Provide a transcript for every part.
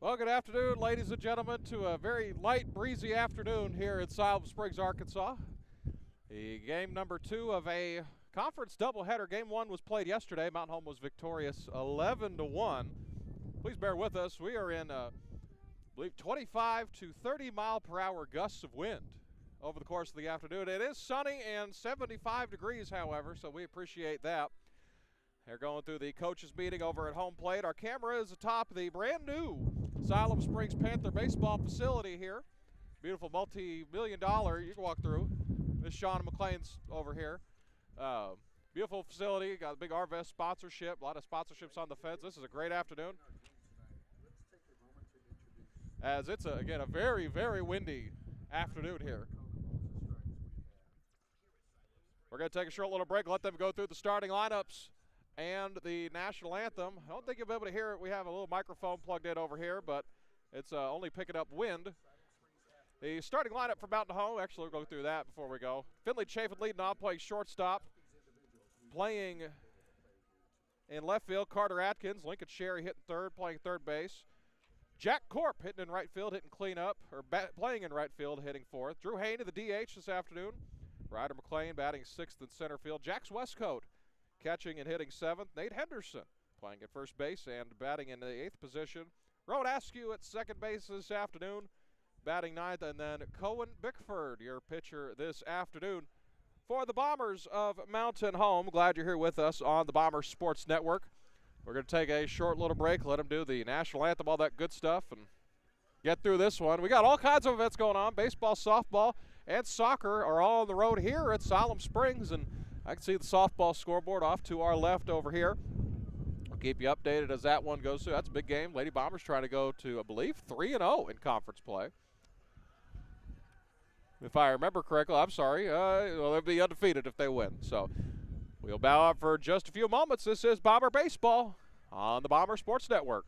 Well, good afternoon, ladies and gentlemen, to a very light, breezy afternoon here in Siloam Springs, Arkansas. The game number 2 of a conference doubleheader. Game 1 was played yesterday. Mountain Home was victorious 11-1. Please bear with us. We are in, I believe, 25 to 30 mile per hour gusts of wind over the course of the afternoon. It is sunny and 75 degrees, however, so we appreciate that. They're going through the coaches meeting over at home plate. Our camera is atop the brand new Siloam Springs Panther baseball facility here. Beautiful multi-million-dollar, you can walk through. Miss Shauna McLean's over here. Beautiful facility, got a big RVest sponsorship, a lot of sponsorships on the fence. This is a great afternoon. As it's, again, a very, very windy afternoon here. We're going to take a short little break, let them go through the starting lineups and the national anthem. I don't think you'll be able to hear it. We have a little microphone plugged in over here, but it's only picking up wind. The starting lineup for Mountain Home, actually we'll go through that before we go. Finley Chafin leading off, playing shortstop. Playing in left field, Carter Atkins. Lincoln Sherry hitting third, playing third base. Jack Corp hitting in right field, hitting cleanup, or playing in right field, hitting fourth. Drew Haney, the DH this afternoon. Ryder McLean batting sixth in center field. Jax Westcoat catching and hitting seventh. Nate Henderson playing at first base and batting in the eighth position. Rowan Askew at second base this afternoon, batting ninth. And then Cohen Bickford, your pitcher this afternoon for the Bombers of Mountain Home. Glad you're here with us on the Bombers Sports Network. We're going to take a short little break, let them do the national anthem, all that good stuff, and get through this one. We got all kinds of events going on. Baseball, softball, and soccer are all on the road here at Siloam Springs, and I can see the softball scoreboard off to our left over here. I'll keep you updated as that one goes through. That's a big game. Lady Bombers trying to go to, I believe, 3-0 in conference play. If I remember correctly, I'm sorry. Well, they'll be undefeated if they win. So we'll bow out for just a few moments. This is Bomber Baseball on the Bomber Sports Network.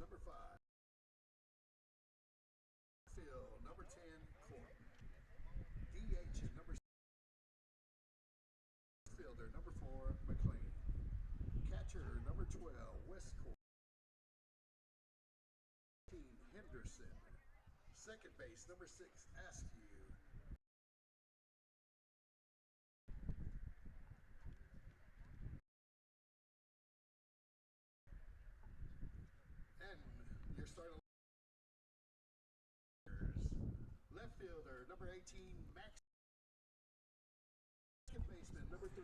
number 5. Field, number 10, Court. DH, number 6. Fielder, number 4, McLean. Catcher, number 12, Westcourt. Henderson. Second base, number 6, Askew. And your starting left fielder, number 18, Max. Second baseman, number 3.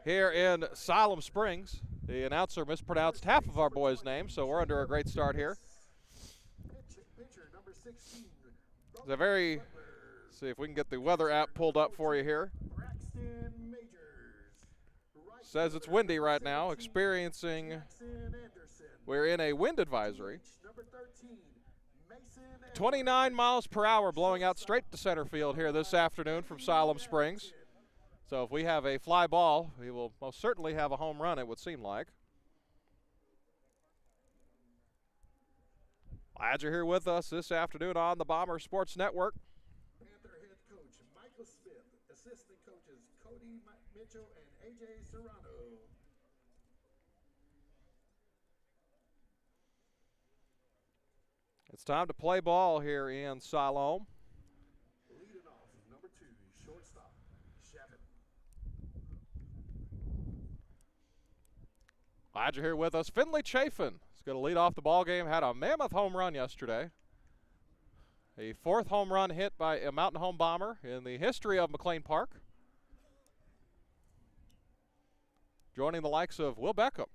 Here in Siloam Springs, the announcer mispronounced half of our boys' names, so we're under a great start here. Pitcher, number 16. It's a very, see if we can get the weather app pulled up for you here. Says it's windy right now, experiencing, we're in a wind advisory. 29 miles per hour blowing out straight to center field here this afternoon from Siloam Springs. So if we have a fly ball, we will most certainly have a home run, it would seem like. Glad you're here with us this afternoon on the Bomber Sports Network. Panther head coach Michael Smith, assistant coaches Cody Mitchell and AJ Serrano. It's time to play ball here in Siloam. Leading off, number 2, shortstop, Shavin. Glad you're here with us. Finley Chafin is going to lead off the ball game. Had a mammoth home run yesterday. A 4th home run hit by a Mountain Home Bomber in the history of McLean Park. Joining the likes of Will Beckham.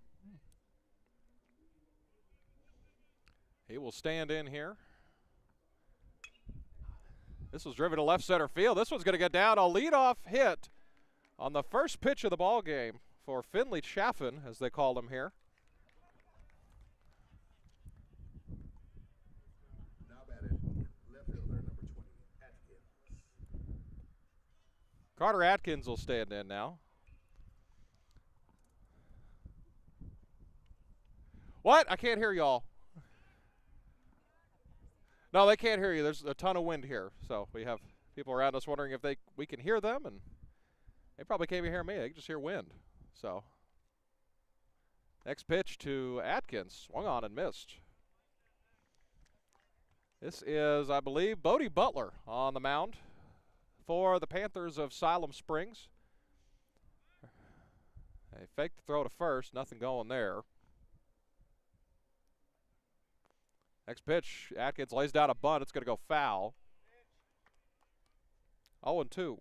He will stand in here. This was driven to left center field. This one's going to get down. A leadoff hit on the first pitch of the ball game for Finley Chafin, as they called him here. Now batted left fielder, number 20, Atkins. Carter Atkins will stand in now. What? I can't hear y'all. No, they can't hear you. There's a ton of wind here. So we have people around us wondering if we can hear them, and they probably can't even hear me. They can just hear wind. So next pitch to Atkins. Swung on and missed. This is, I believe, Bodie Butler on the mound for the Panthers of Siloam Springs. They faked the throw to first. Nothing going there. Next pitch, Atkins lays down a bunt. It's going to go foul. 0-2.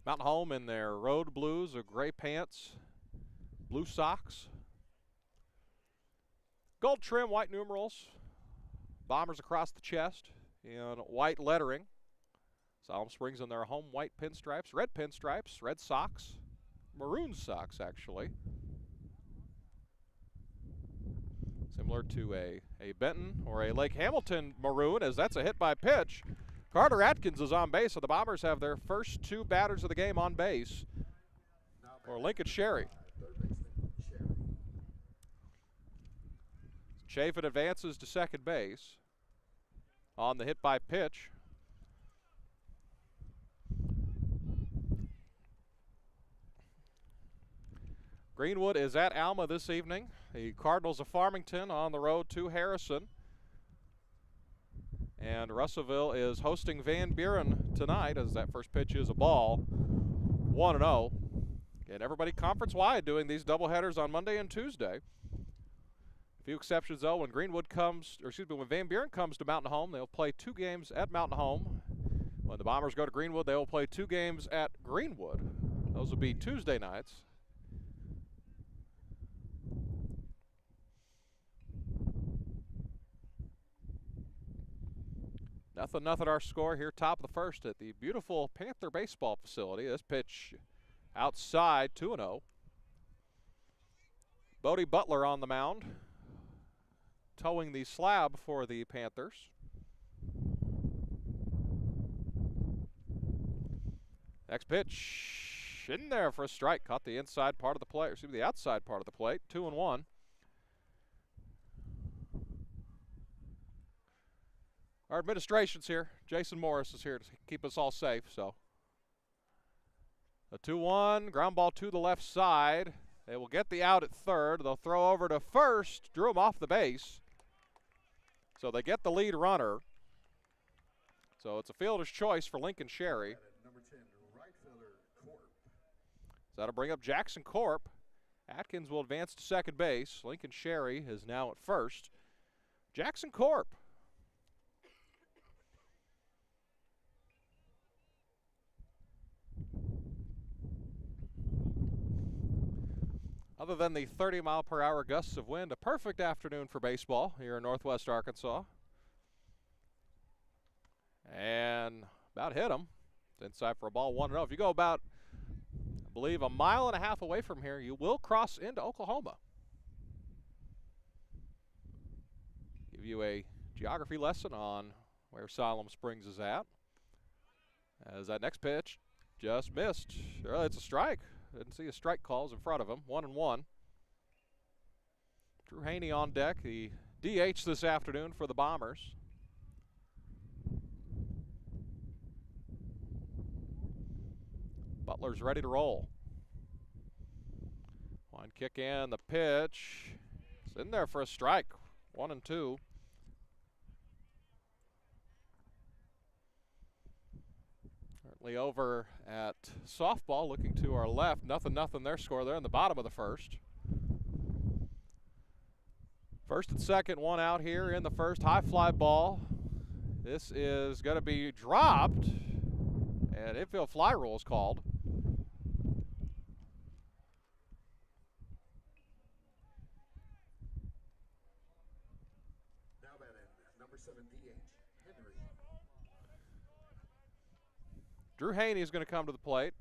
Mountain Home in their road blues or gray pants, blue socks. Gold trim, white numerals. Bombers across the chest in white lettering. Siloam Springs in their home white pinstripes, red socks, maroon socks actually. Similar to a Benton or a Lake Hamilton maroon, as that's a hit by pitch. Carter Atkins is on base, so the Bombers have their first 2 batters of the game on base for Lincoln Sherry. Chafin advances to second base on the hit by pitch. Greenwood is at Alma this evening. The Cardinals of Farmington on the road to Harrison. And Russellville is hosting Van Buren tonight, as that first pitch is a ball. 1-0. And everybody conference-wide doing these doubleheaders on Monday and Tuesday. A few exceptions, though. When when Van Buren comes to Mountain Home, they'll play 2 games at Mountain Home. When the Bombers go to Greenwood, they will play 2 games at Greenwood. Those will be Tuesday nights. Nothing our score here, top of the first at the beautiful Panther baseball facility. This pitch outside, 2-0. Bodie Butler on the mound, towing the slab for the Panthers. Next pitch pitch in there for a strike. Caught the inside part of the plate, excuse me, the outside part of the plate. 2-1. Our administration's here. Jason Morris is here to keep us all safe. So a 2-1, ground ball to the left side. They will get the out at third. They'll throw over to first. Drew him off the base. So they get the lead runner. So it's a fielder's choice for Lincoln Sherry. Number 10, right fielder Corp. So that'll bring up Jackson Corp. Atkins will advance to second base. Lincoln Sherry is now at first. Jackson Corp. Other than the 30-mile-per-hour gusts of wind, a perfect afternoon for baseball here in northwest Arkansas. And about hit him. It's inside for a ball, 1-0. If you go about, I believe, a mile and a half away from here, you will cross into Oklahoma. Give you a geography lesson on where Siloam Springs is at. As that next pitch just missed. Well, it's a strike. Didn't see a strike calls in front of him. 1-1. Drew Haney on deck, the DH this afternoon for the Bombers. Butler's ready to roll. One kick in, the pitch. It's in there for a strike. 1-2. Currently over at softball, looking to our left. 0-0 their score there in the bottom of the first. First and second, one out here in the first. High fly ball. This is going to be dropped, and infield fly rule is called. Now batting, number 7 DH, Henry. Drew Haney is going to come to the plate.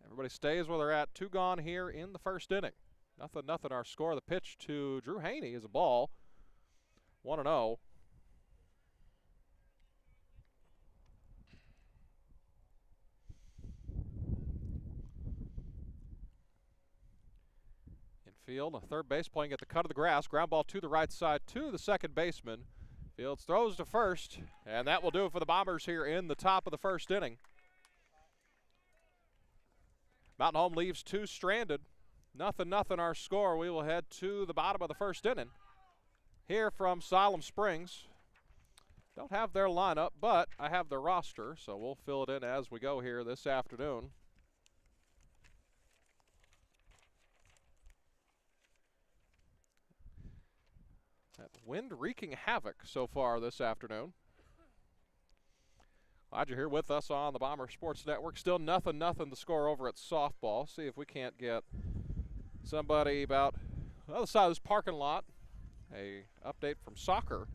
Everybody stays where they're at. 2 gone here in the first inning. 0-0 our score. The pitch to Drew Haney is a ball. 1-0. Infield, a third base playing at the cut of the grass. Ground ball to the right side to the second baseman. Fields throws to first, and that will do it for the Bombers here in the top of the first inning. Mountain Home leaves 2 stranded. 0-0 our score. We will head to the bottom of the first inning. Here from Siloam Springs. Don't have their lineup, but I have their roster, so we'll fill it in as we go here this afternoon. That wind wreaking havoc so far this afternoon. Glad you're here with us on the Bomber Sports Network. Still 0-0 the score over at softball. See if we can't get somebody about the other side of this parking lot. A update from soccer.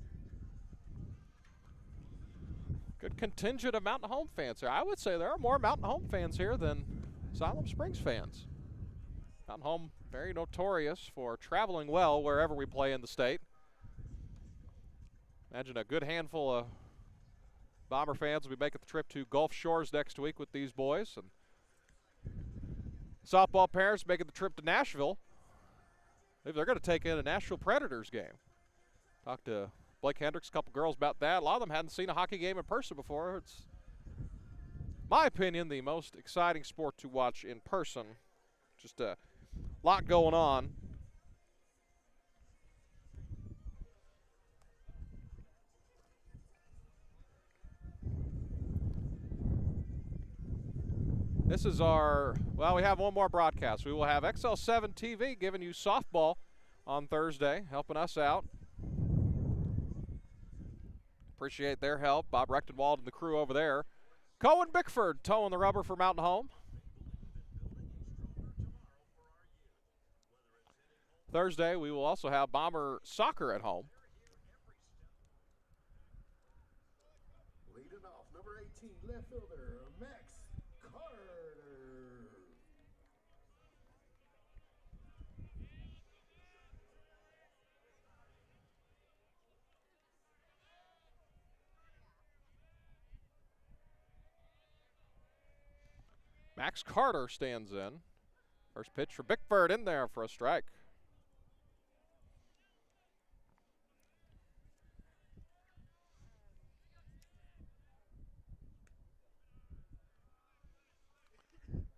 Good contingent of Mountain Home fans here. I would say there are more Mountain Home fans here than Siloam Springs fans. Mountain Home very notorious for traveling well wherever we play in the state. Imagine a good handful of Bomber fans will be making the trip to Gulf Shores next week with these boys. And softball parents making the trip to Nashville. Maybe they're going to take in a Nashville Predators game. Talked to Blake Hendricks, a couple girls about that. A lot of them hadn't seen a hockey game in person before. It's, my opinion, the most exciting sport to watch in person. Just a lot going on. This is our, well, we have one more broadcast. We will have XL7 TV giving you softball on Thursday, helping us out. Appreciate their help. Bob Rechtenwald and the crew over there. Cohen Bickford towing the rubber for Mountain Home. Thursday, we will also have Bomber soccer at home. Leading off, number 18, left fielder, Max Carter. Max Carter stands in. First pitch for Bickford in there for a strike.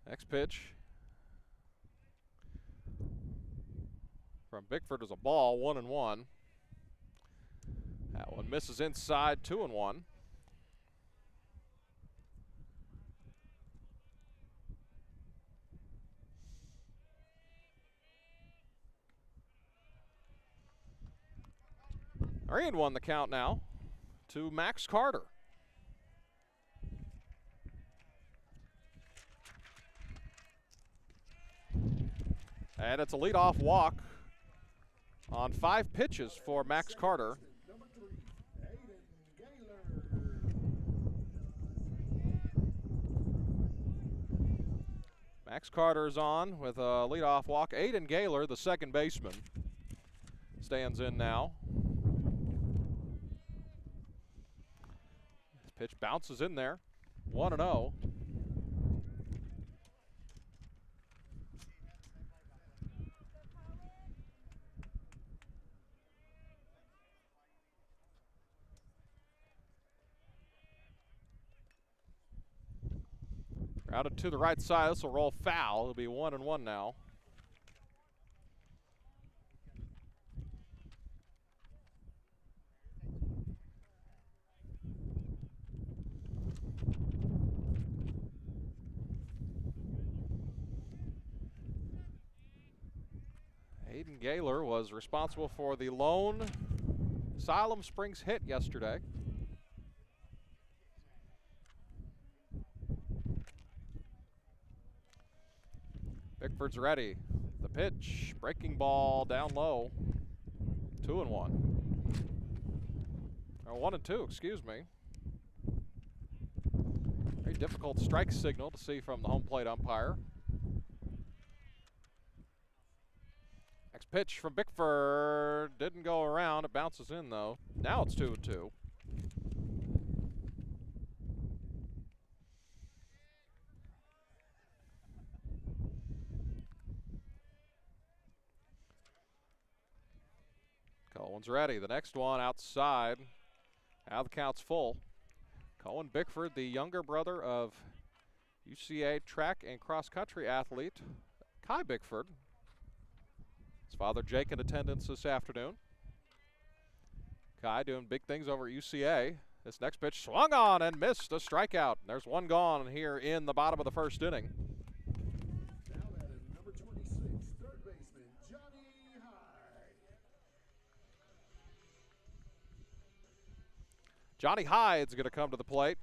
Next pitch from Bickford is a ball, 1-1. That one misses inside, 2-1. Three and 1 the count now to Max Carter. And it's a leadoff walk on 5 pitches for Max Carter. Max Carter's on with a leadoff walk. Aiden Gaylor, the second baseman, stands in now. This pitch bounces in there, 1-0. Routed to the right side. This will roll foul. It'll be 1-1 now. Aiden Gaylor was responsible for the lone Siloam Springs hit yesterday. Bickford's ready. The pitch, breaking ball down low. 2-1. Or 1-2, excuse me. Very difficult strike signal to see from the home plate umpire. Next pitch from Bickford. Didn't go around. It bounces in, though. Now it's 2-2. Cohen's ready. The next one outside. Now the count's full. Cohen Bickford, the younger brother of UCA track and cross country athlete Kai Bickford. His father Jake in attendance this afternoon. Kai doing big things over at UCA. This next pitch swung on and missed, a strikeout. There's one gone here in the bottom of the first inning. Now that is number 26, third baseman Johnny Hyde. Johnny Hyde's going to come to the plate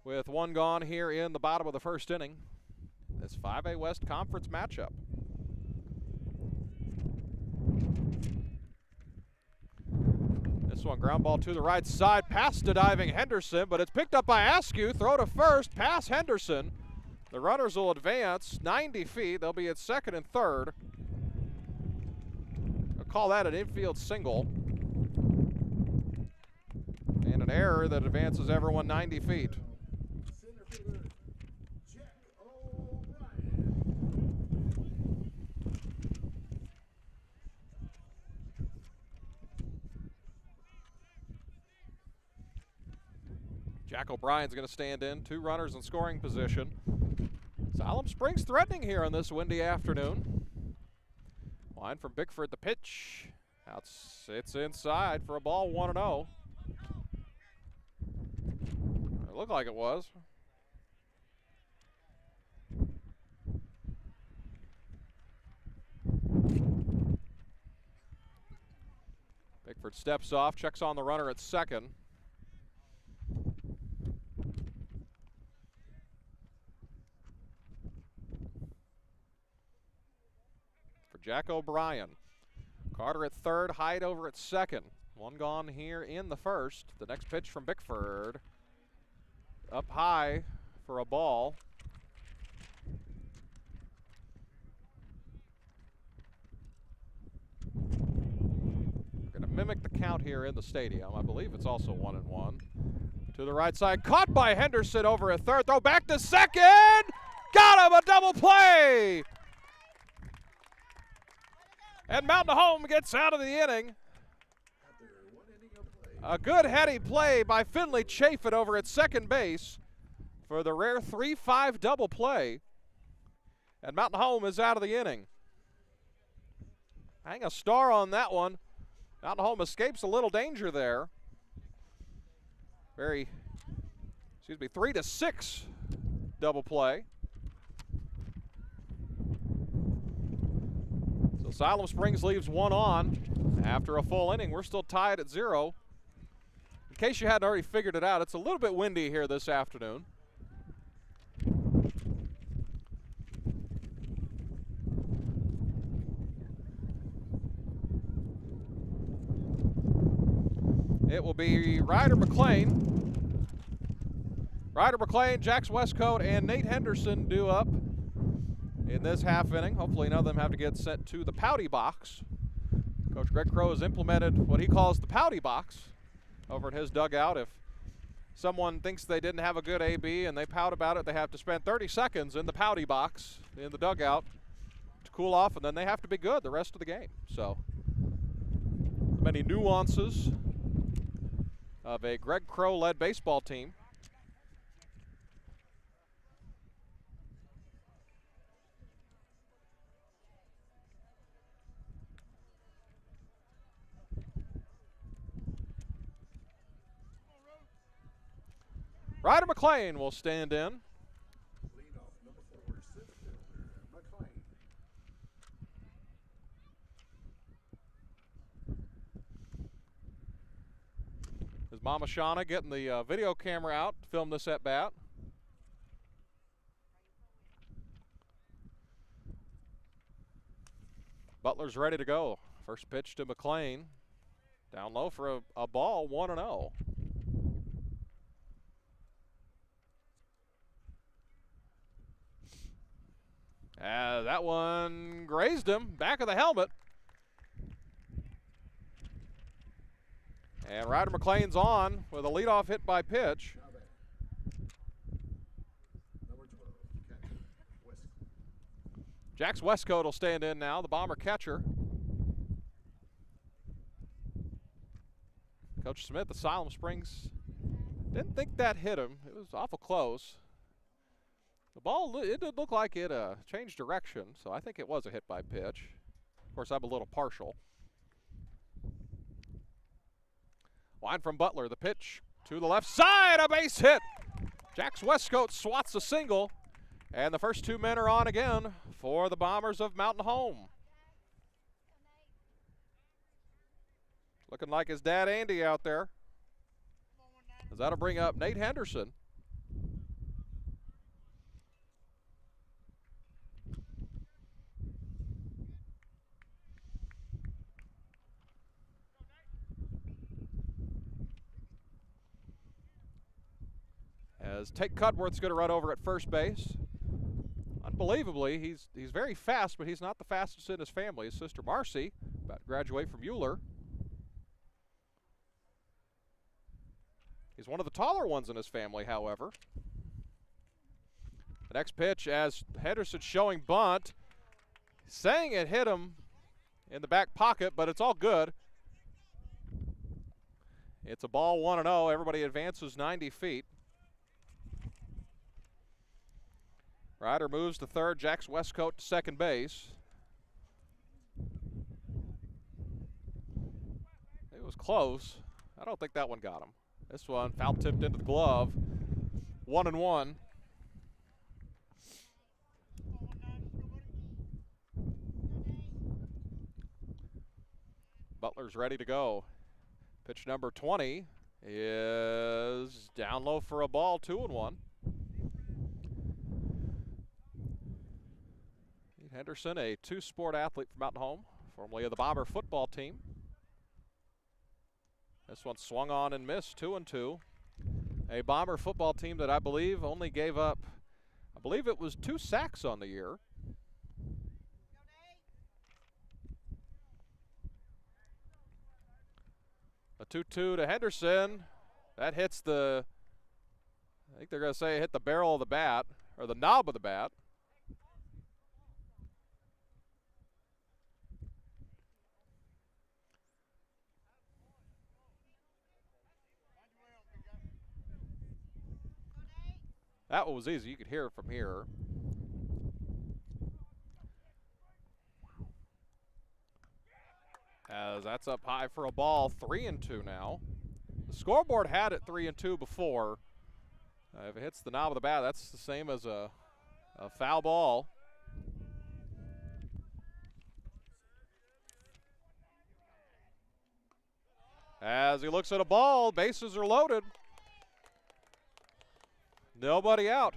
with one gone here in the bottom of the first inning. This 5A West Conference matchup. This one ground ball to the right side, past the diving Henderson, but it's picked up by Askew. Throw to first, pass Henderson. The runners will advance 90 feet. They'll be at second and third. I'll call that an infield single. And an error that advances everyone 90 feet. Center fielder Jack O'Brien. Jack O'Brien's going to stand in. 2 runners in scoring position. Siloam Springs threatening here on this windy afternoon. Line from Bickford, the pitch. It's inside for a ball, 1-0. It looked like it was. Bickford steps off, checks on the runner at second. For Jack O'Brien. Carter at third, Hyde over at second. One gone here in the first. The next pitch from Bickford. Up high for a ball. We're going to mimic the count here in the stadium. I believe it's also 1-1. To the right side, caught by Henderson over at third. Throw back to second. Got him, a double play. And Mountain Home gets out of the inning. A good heady play by Finley Chafin over at second base for the rare 3-5 double play. And Mountain Home is out of the inning. Hang a star on that one. Mountain Home escapes a little danger there. 3-6 double play. So Siloam Springs leaves one on after a full inning. We're still tied at 0. In case you hadn't already figured it out, it's a little bit windy here this afternoon. It will be Ryder McLean, Jax Westcoat, and Nate Henderson due up in this half inning. Hopefully none of them have to get sent to the Pouty box. Coach Greg Crow has implemented what he calls the Pouty box over at his dugout. If someone thinks they didn't have a good AB and they pout about it, they have to spend 30 seconds in the Pouty box in the dugout to cool off, and then they have to be good the rest of the game. So many nuances of a Greg Crow-led baseball team. Ryder McLean will stand in. Leadoff, number 4, center fielder, McLean. Is Mama Shauna getting the video camera out to film this at bat? Butler's ready to go. First pitch to McLean. Down low for a ball, 1-0. That one grazed him, back of the helmet. And Ryder McLean's on with a leadoff hit by pitch. Number 12, catcher, Westcoat. Jax Westcoat will stand in now, the Bomber catcher. Coach Smith of Siloam Springs didn't think that hit him. It was awful close. The ball, it did look like it changed direction, so I think it was a hit by pitch. Of course, I'm a little partial. Line from Butler, the pitch to the left side, a base hit. Jax Westcoat swats a single, and the first two men are on again for the Bombers of Mountain Home. Looking like his dad Andy out there. As that'll bring up Nate Henderson. As Tate Cudworth's going to run over at first base. Unbelievably, he's very fast, but he's not the fastest in his family. His sister Marcy, about to graduate from Euler. He's one of the taller ones in his family, however. The next pitch, as Henderson's showing bunt, saying it hit him in the back pocket, but it's all good. It's a ball, 1-0. Everybody advances 90 feet. Ryder moves to third, Jax Westcoat to second base. It was close. I don't think that one got him. This one foul tipped into the glove. 1-1. Butler's ready to go. Pitch number 20 is down low for a ball, 2-1. Henderson, a two-sport athlete from Mountain Home, formerly of the Bomber football team. This one swung on and missed, 2-2. A Bomber football team that I believe only gave up, I believe it was 2 sacks on the year. A 2-2 to Henderson. That hits the I think they're going to say hit the barrel of the bat, or the knob of the bat. That one was easy. You could hear it from here. As that's up high for a ball, 3-2 now. The scoreboard had it 3-2 before. If it hits the knob of the bat, that's the same as a foul ball. As he looks at a ball, bases are loaded. Nobody out.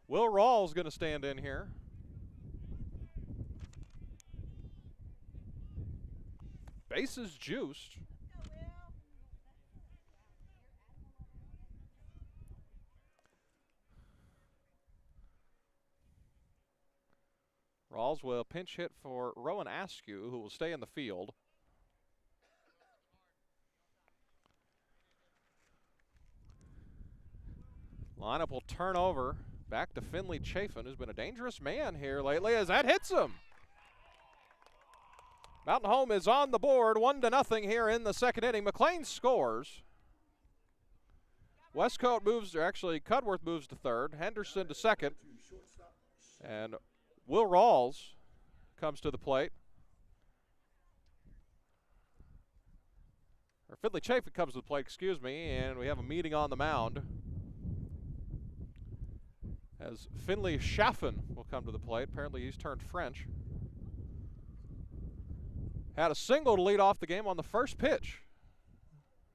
Will Rawls going to stand in here. Bases juiced. Rawls will pinch hit for Rowan Askew, who will stay in the field. Lineup will turn over back to Finley Chafin, who's been a dangerous man here lately, as that hits him. Mountain Home is on the board, 1-0 here in the second inning. McLean scores. Westcote moves, or actually Cudworth moves to third, Henderson to second, and Will Rawls comes to the plate. Or Finley Chafin comes to the plate, excuse me, and we have a meeting on the mound. As Finley Chaffin will come to the plate. Apparently he's turned French. Had a single to lead off the game on the first pitch.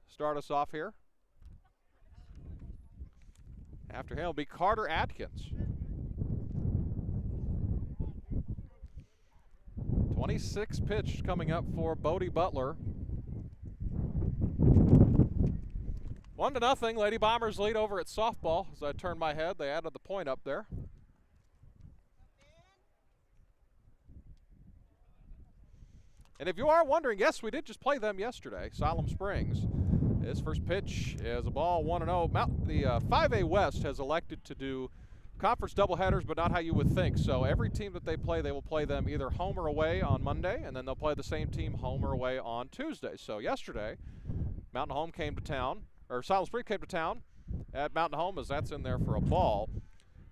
Start us off here. After him will be Carter Atkins. 26th pitch coming up for Bodie Butler. 1-0, Lady Bombers lead over at softball. As I turn my head, they added the point up there. And if you are wondering, yes, we did just play them yesterday, Siloam Springs. This first pitch is a ball, 1-0. The 5A West has elected to do conference doubleheaders, but not how you would think. So every team that they will play them either home or away on Monday, and then they'll play the same team home or away on Tuesday. So yesterday, Mountain Home came to town, or Siloam Springs came to town at Mountain Home, as that's in there for a ball.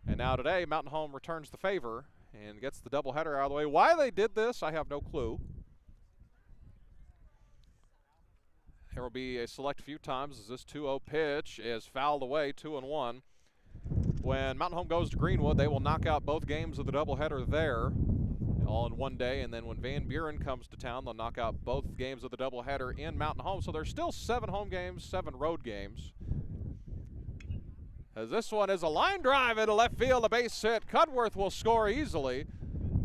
And now today, Mountain Home returns the favor and gets the doubleheader out of the way. Why they did this, I have no clue. There will be a select few times as this 2-0 pitch is fouled away, 2-1. When Mountain Home goes to Greenwood, they will knock out both games of the doubleheader there all in one day. And then when Van Buren comes to town, they'll knock out both games of the doubleheader in Mountain Home. So there's still 7 home games, 7 road games. As this one is a line drive into left field, a base hit. Cudworth will score easily,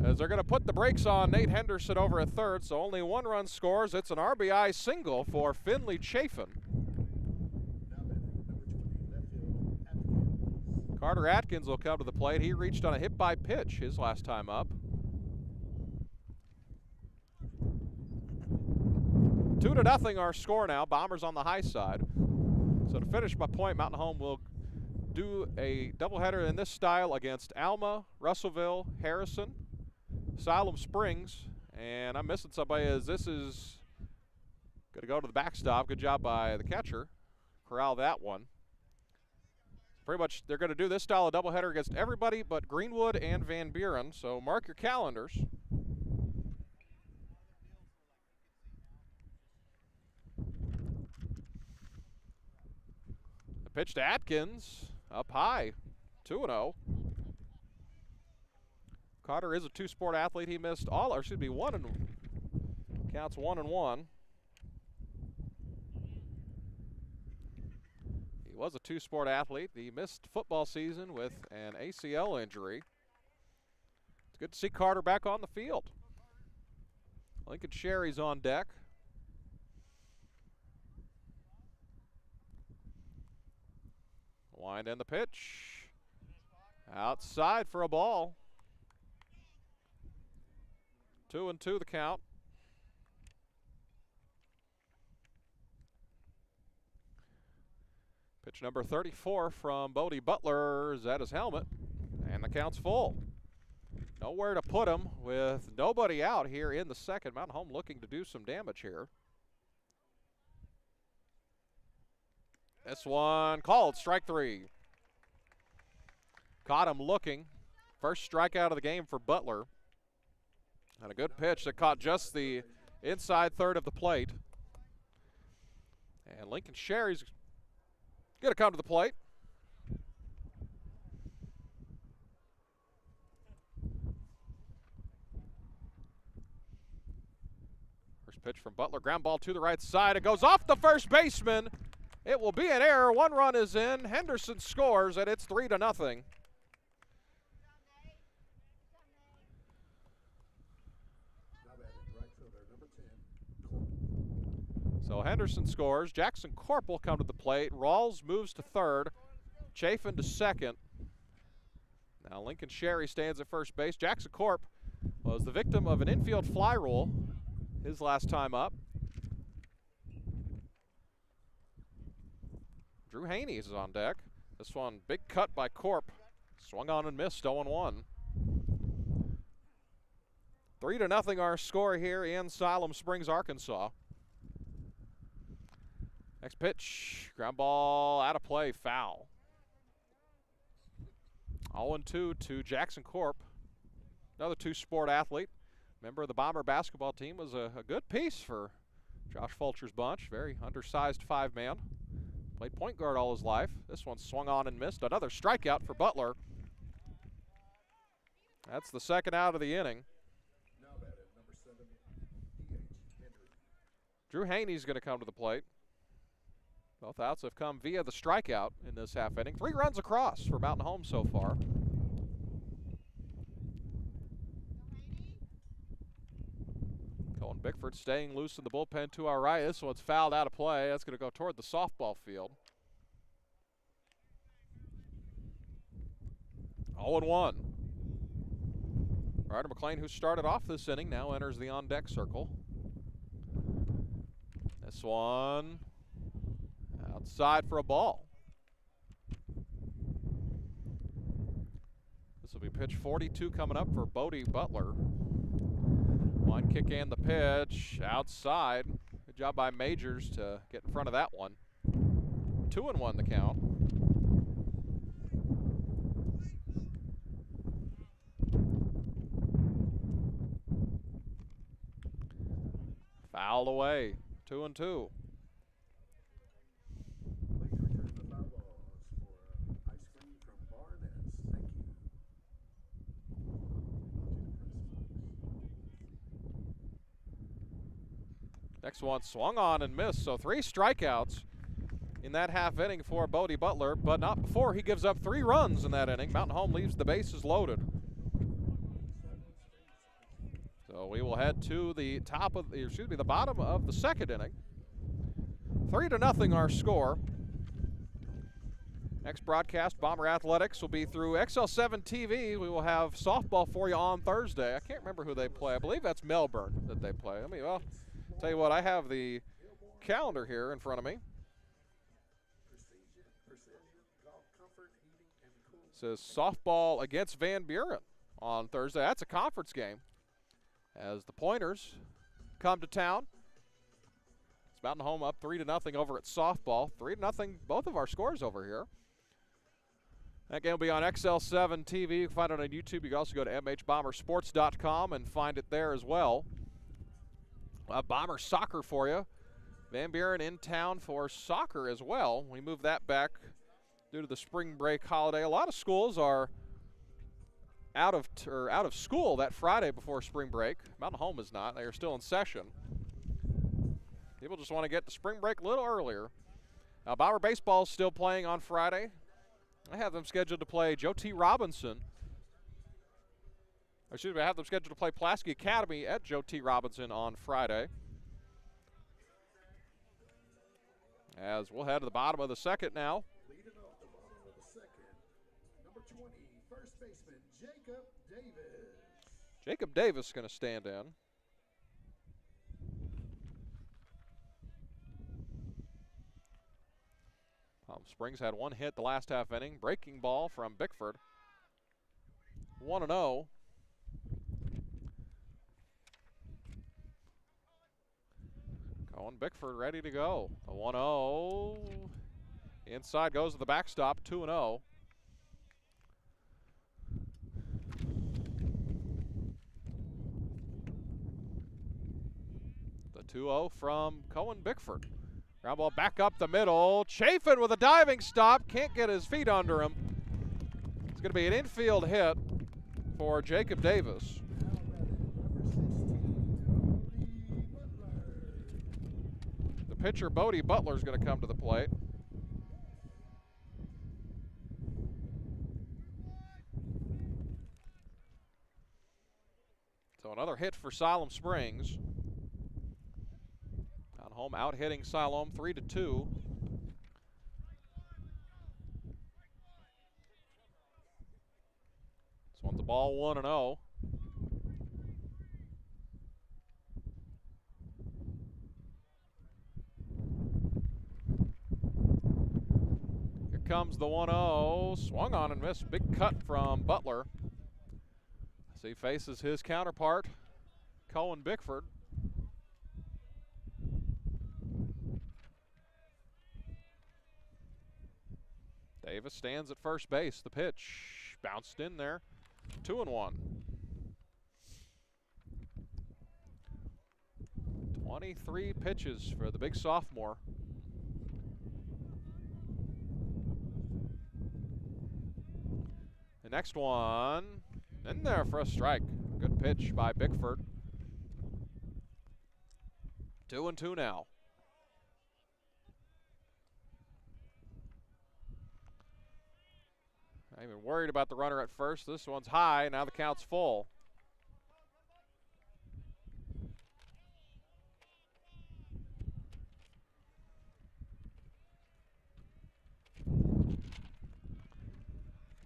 as they're going to put the brakes on Nate Henderson over at third, so only 1 run scores. It's an RBI single for Finley Chafin. Carter Atkins will come to the plate. He reached on a hit by pitch his last time up. 2-0 our score now. Bombers on the high side. So to finish my point, Mountain Home will do a doubleheader in this style against Alma, Russellville, Harrison, Siloam Springs, and I'm missing somebody, as this is going to go to the backstop. Good job by the catcher. Corral that one. Pretty much they're going to do this style of doubleheader against everybody but Greenwood and Van Buren, so mark your calendars. The pitch to Atkins, up high, 2-0. Carter is a 2-sport athlete. He missed counts 1-1. He was a 2-sport athlete. He missed football season with an ACL injury. It's good to see Carter back on the field. Lincoln Sherry's on deck. Wind in the pitch. Outside for a ball. 2-2 the count. Pitch number 34 from Bodie Butler is at his helmet, and the count's full. Nowhere to put him with nobody out here in the second. Mountain Home looking to do some damage here. This one called strike 3. Caught him looking. First strikeout of the game for Butler. And a good pitch that caught just the inside third of the plate. And Lincoln Sherry's going to come to the plate. First pitch from Butler, ground ball to the right side. It goes off the first baseman. It will be an error. One run is in. Henderson scores, and it's 3-0. Now batting right fielder, number 10, Cole. So Henderson scores. Jackson Corp will come to the plate. Rawls moves to third. Chafin to second. Now Lincoln Sherry stands at first base. Jackson Corp was the victim of an infield fly rule his last time up. Drew Haney is on deck. This one, big cut by Corp. Swung on and missed, 0-1. 3-0 our score here in Siloam Springs, Arkansas. Next pitch, ground ball out of play, foul. 0-2 to Jackson Corp. Another two-sport athlete. Member of the Bomber basketball team. Was a good piece for Josh Fulcher's bunch. Very undersized five-man. Played point guard all his life. This one swung on and missed. Another strikeout for Butler. That's the second out of the inning. Now batting number 7, DH, Henry. Drew Haney's going to come to the plate. Both outs have come via the strikeout in this half inning. 3 runs across for Mountain Home so far. Colin Bickford staying loose in the bullpen to our right. This one's fouled out of play. That's going to go toward the softball field. 0-1. Ryder McLean, who started off this inning, now enters the on-deck circle. This one outside for a ball. This will be pitch 42 coming up for Bodie Butler. One kick and the pitch outside. Good job by Majors to get in front of that one. 2-1 the count. Fouled away. 2-2. Please return the foul balls for ice cream from Barnes. Thank you. Next one swung on and missed, so 3 strikeouts in that half inning for Bodie Butler, but not before he gives up 3 runs in that inning. Mountain Home leaves the bases loaded. So we will head to the the bottom of the second inning. 3-0 our score. Next broadcast, Bomber Athletics, will be through XL7 TV. We will have softball for you on Thursday. I can't remember who they play. I believe that's Melbourne that they play. Tell you what, I have the calendar here in front of me. It says softball against Van Buren on Thursday. That's a conference game as the Pointers come to town. It's Mountain Home up 3-0 over at softball. 3-0, both of our scores over here. That game will be on XL7 TV. You can find it on YouTube. You can also go to mhbombersports.com and find it there as well. Bomber soccer for you. Van Buren in town for soccer as well. We move that back due to the spring break holiday. A lot of schools are out of school that Friday before spring break. Mountain Home is not. They are still in session. People just want to get to spring break a little earlier. Bomber baseball is still playing on Friday. I have them scheduled to play Joe T. Robinson. I have them scheduled to play Pulaski Academy at Joe T. Robinson on Friday. As we'll head to the bottom of the second now. Leading off the bottom of the second, number 20, first baseman Jacob Davis. Jacob Davis going to stand in. Springs had one hit the last half inning. Breaking ball from Bickford. 1-0. Cohen Bickford ready to go. The 1-0. Inside goes to the backstop, 2-0. The 2-0 from Cohen Bickford. Ground ball back up the middle. Chafin with a diving stop. Can't get his feet under him. It's going to be an infield hit for Jacob Davis. The pitcher, Bodie Butler, is going to come to the plate. So another hit for Siloam Springs. Down home, out hitting Siloam 3-2. This one's a ball 1-0. Here comes the 1-0. Swung on and missed. Big cut from Butler. As he faces his counterpart, Cohen Bickford. Davis stands at first base. The pitch bounced in there. 2-1. 23 pitches for the big sophomore. The next one in there for a strike. Good pitch by Bickford. 2-2 now. Not even worried about the runner at first. This one's high. Now the count's full.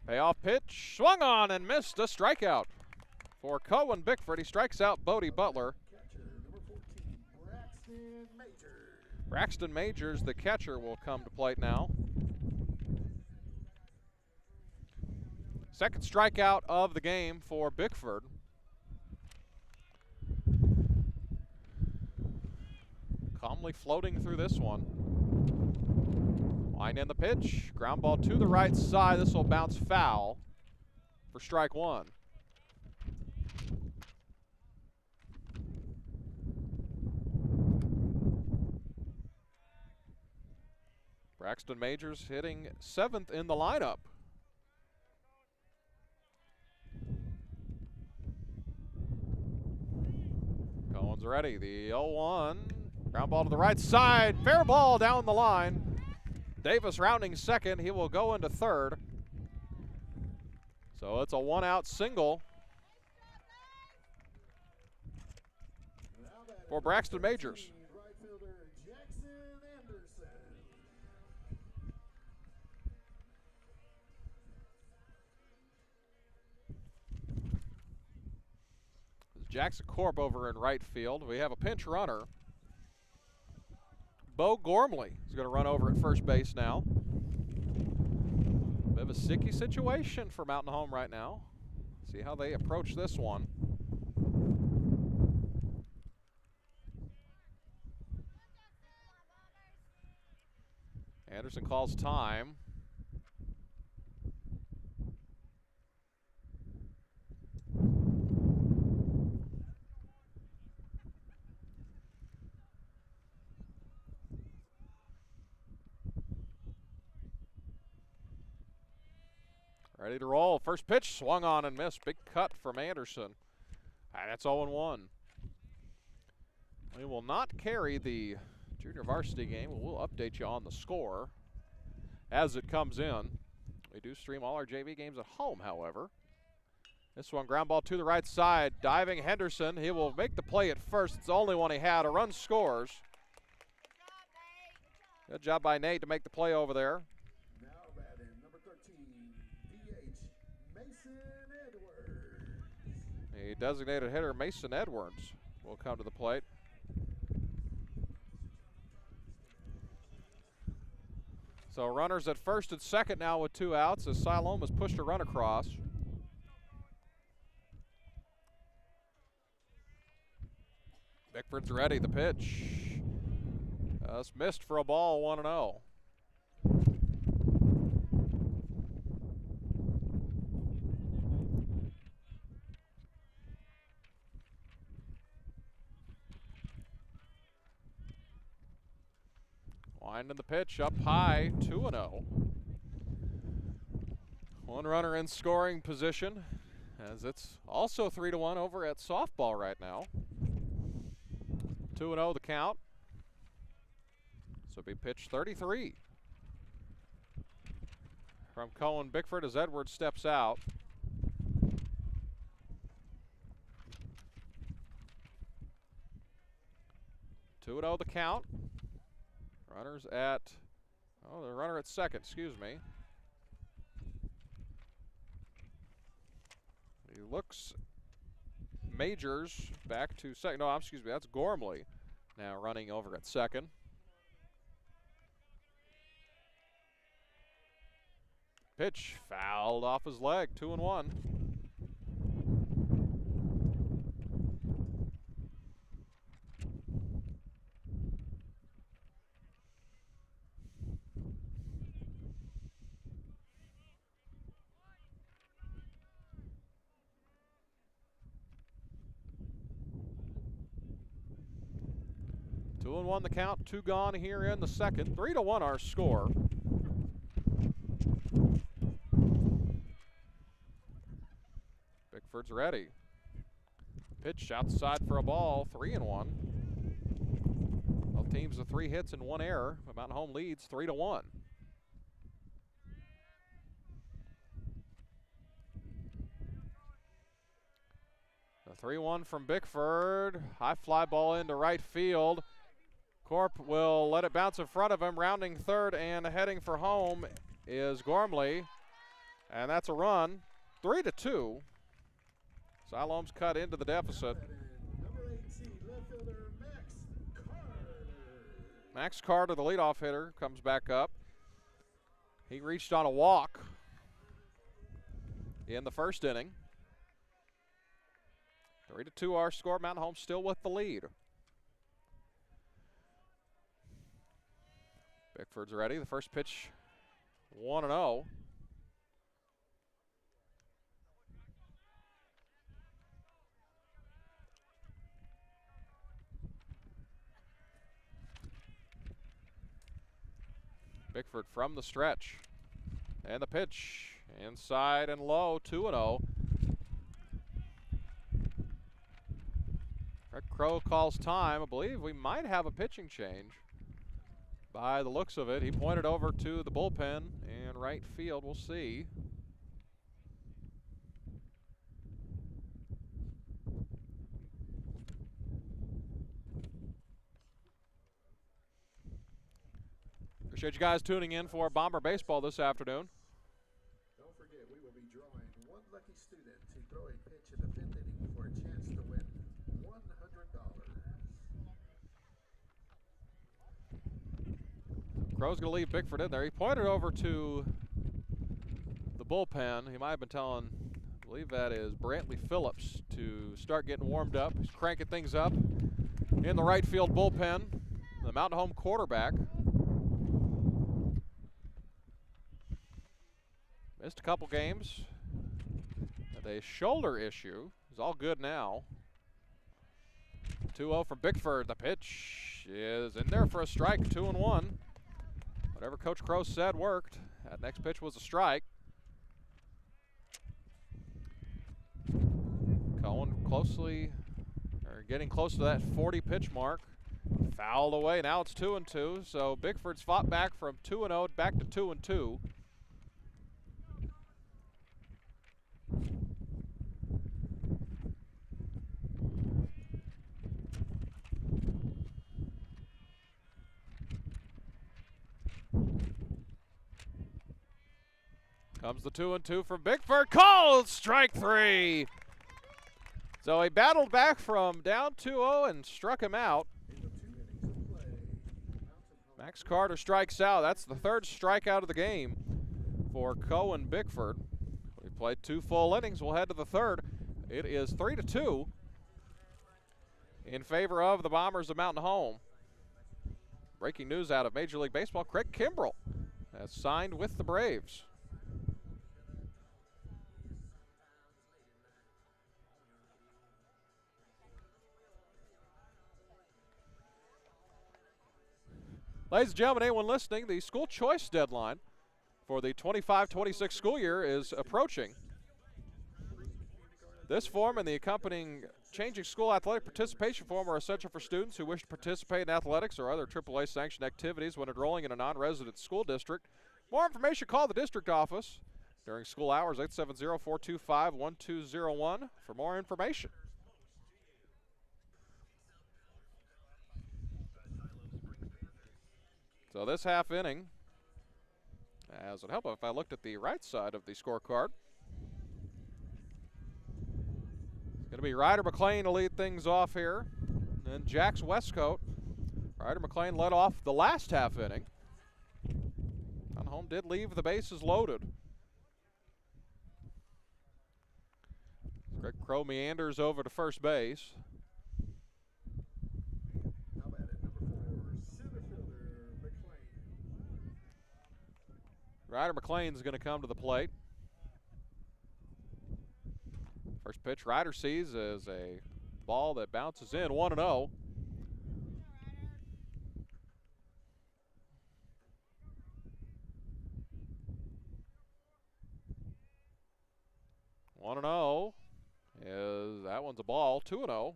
Payoff pitch. Swung on and missed. A strikeout for Cohen Bickford. He strikes out Bodie Butler. Catcher, number 14, Braxton Majors. Braxton Majors, the catcher, will come to plate now. Second strikeout of the game for Bickford. Calmly floating through this one. Line in the pitch. Ground ball to the right side. This will bounce foul for strike one. Braxton Majors hitting 7th in the lineup. Cohen's ready. The 0-1. Ground ball to the right side. Fair ball down the line. Davis rounding second. He will go into third. So it's a 1-out single for Braxton Majors. Right fielder Jackson Anderson. Jackson Corp over in right field. We have a pinch runner. Bo Gormley is going to run over at first base now. Bit of a sticky situation for Mountain Home right now. See how they approach this one. Anderson calls time. Ready to roll. First pitch swung on and missed. Big cut from Anderson. And that's 0-1. We will not carry the junior varsity game. We'll update you on the score as it comes in. We do stream all our JV games at home, however. This one, ground ball to the right side. Diving Henderson. He will make the play at first. It's the only one he had. A run scores. Good job by Nate to make the play over there. Now batting, number 13, DH Mason Edwards. The designated hitter, Mason Edwards, will come to the plate. So runners at first and second now with 2 outs as Siloam has pushed a run across. Bickford's ready, the pitch. It's missed for a ball, 1-0. Winding the pitch up high, 2-0. One runner in scoring position, as it's also 3-1 over at softball right now. 2-0 the count. So it'll be pitch 33 from Cohen Bickford as Edwards steps out. Two and 0 the count. Runners at, the runner at second, excuse me. He looks Majors back to second. No, excuse me, that's Gormley now running over at second. Pitch fouled off his leg, 2-1. Two and 1 the count, 2 gone here in the second. 3-1 our score. Bickford's ready. Pitch outside for a ball, 3-1. Both teams with 3 hits and 1 error. Mountain Home leads 3-1. The 3-1 from Bickford. High fly ball into right field. Corp will let it bounce in front of him. Rounding third and heading for home is Gormley. And that's a run. 3-2. Siloam's cut into the deficit. Max Carter, the leadoff hitter, comes back up. He reached on a walk in the first inning. 3-2 our score. Mountain Home still with the lead. Bickford's ready. The first pitch, 1-0. Bickford from the stretch. And the pitch inside and low, 2-0. Rick Crow calls time. I believe we might have a pitching change by the looks of it. He pointed over to the bullpen and right field. We'll see. Appreciate you guys tuning in for Bomber Baseball this afternoon. Don't forget, we will be drawing one lucky student to throw a pitch in the 5th inning for a chance to win $100. Crow's going to leave Bickford in there. He pointed over to the bullpen. He might have been telling, I believe that is Brantley Phillips, to start getting warmed up. He's cranking things up in the right field bullpen. The Mountain Home quarterback. Missed a couple games. Had a shoulder issue. He's all good now. 2-0 from Bickford. The pitch is in there for a strike, 2-1. Whatever Coach Crow said worked. That next pitch was a strike. Cohen getting close to that 40 pitch mark. Fouled away. Now it's 2-2. So Bickford's fought back from 2-0 back to 2-2. Comes the 2-2 from Bickford. Called strike 3. So he battled back from down 2-0 and struck him out. Max Carter strikes out. That's the third strikeout of the game for Cohen Bickford. We played 2 full innings. We'll head to the third. It is 3-2 in favor of the Bombers of Mountain Home. Breaking news out of Major League Baseball, Craig Kimbrell has signed with the Braves. Ladies and gentlemen, anyone listening, the school choice deadline for the 25-26 school year is approaching. This form and the accompanying changing school athletic participation form are essential for students who wish to participate in athletics or other AAA sanctioned activities when enrolling in a non-resident school district. More information, call the district office during school hours, 870-425-1201 for more information. So this half inning, as it help if I looked at the right side of the scorecard, it's going to be Ryder McLean to lead things off here. And then Jax Westcoat. Ryder McLean led off the last half inning. Mountain Home did leave the bases loaded. Greg Crow meanders over to first base. Ryder McLean's going to come to the plate. First pitch Ryder sees is a ball that bounces in, 1-0. That one's a ball, 2-0.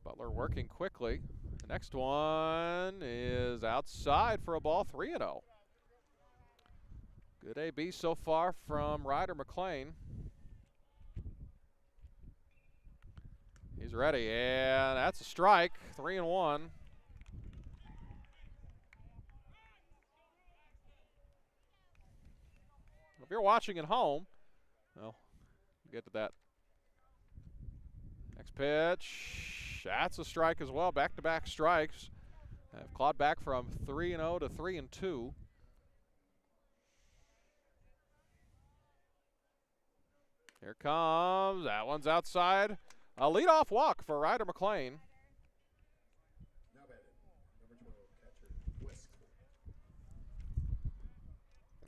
Butler working quickly. The next one is outside for a ball, 3-0. Good AB so far from Ryder McLean. He's ready, and that's a strike, 3-1. If you're watching at home, well, we'll get to that. Next pitch, that's a strike as well, back-to-back strikes. Have clawed back from 3-0 to 3-2. Here comes, that one's outside. A leadoff walk for Ryder McLean. Now batted, number 12, catcher, Westcoat.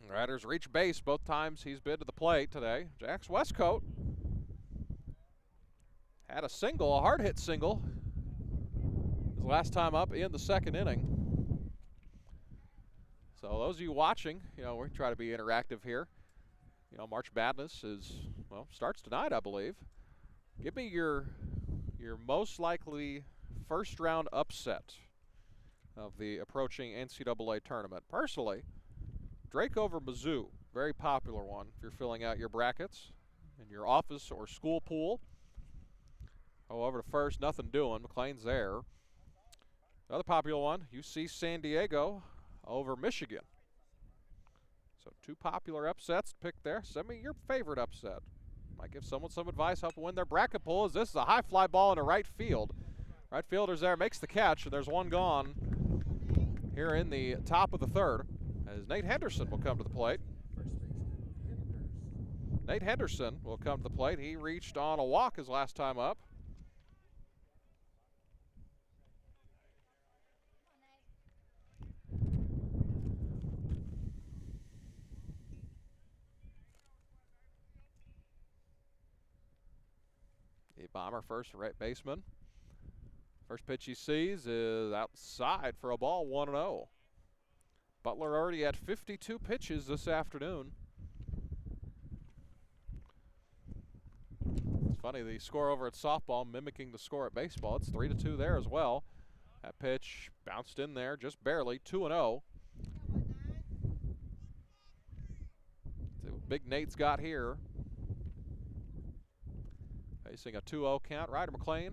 Ryder's reached base both times he's been to the plate today. Jax Westcoat had a single, a hard hit single, his last time up in the second inning. So those of you watching, we try to be interactive here. March Madness starts tonight, I believe. Give me your most likely first round upset of the approaching NCAA tournament. Personally, Drake over Mizzou, very popular one if you're filling out your brackets in your office or school pool. Over to first, nothing doing. McLean's there. Another popular one, UC San Diego over Michigan. So 2 popular upsets to pick there. Send me your favorite upset. Might give someone some advice, help win their bracket pool. As this is a high fly ball into right field. Right fielder's there, makes the catch, and there's one gone here in the top of the third. As Nate Henderson will come to the plate. Nate Henderson will come to the plate. He reached on a walk his last time up. The Bomber first, right baseman. First pitch he sees is outside for a ball, 1-0. Butler already had 52 pitches this afternoon. It's funny, the score over at softball mimicking the score at baseball. It's 3-2 there as well. That pitch bounced in there just barely, 2-0. See what Big Nate's got here. Facing a 2-0 count. Ryder McLean.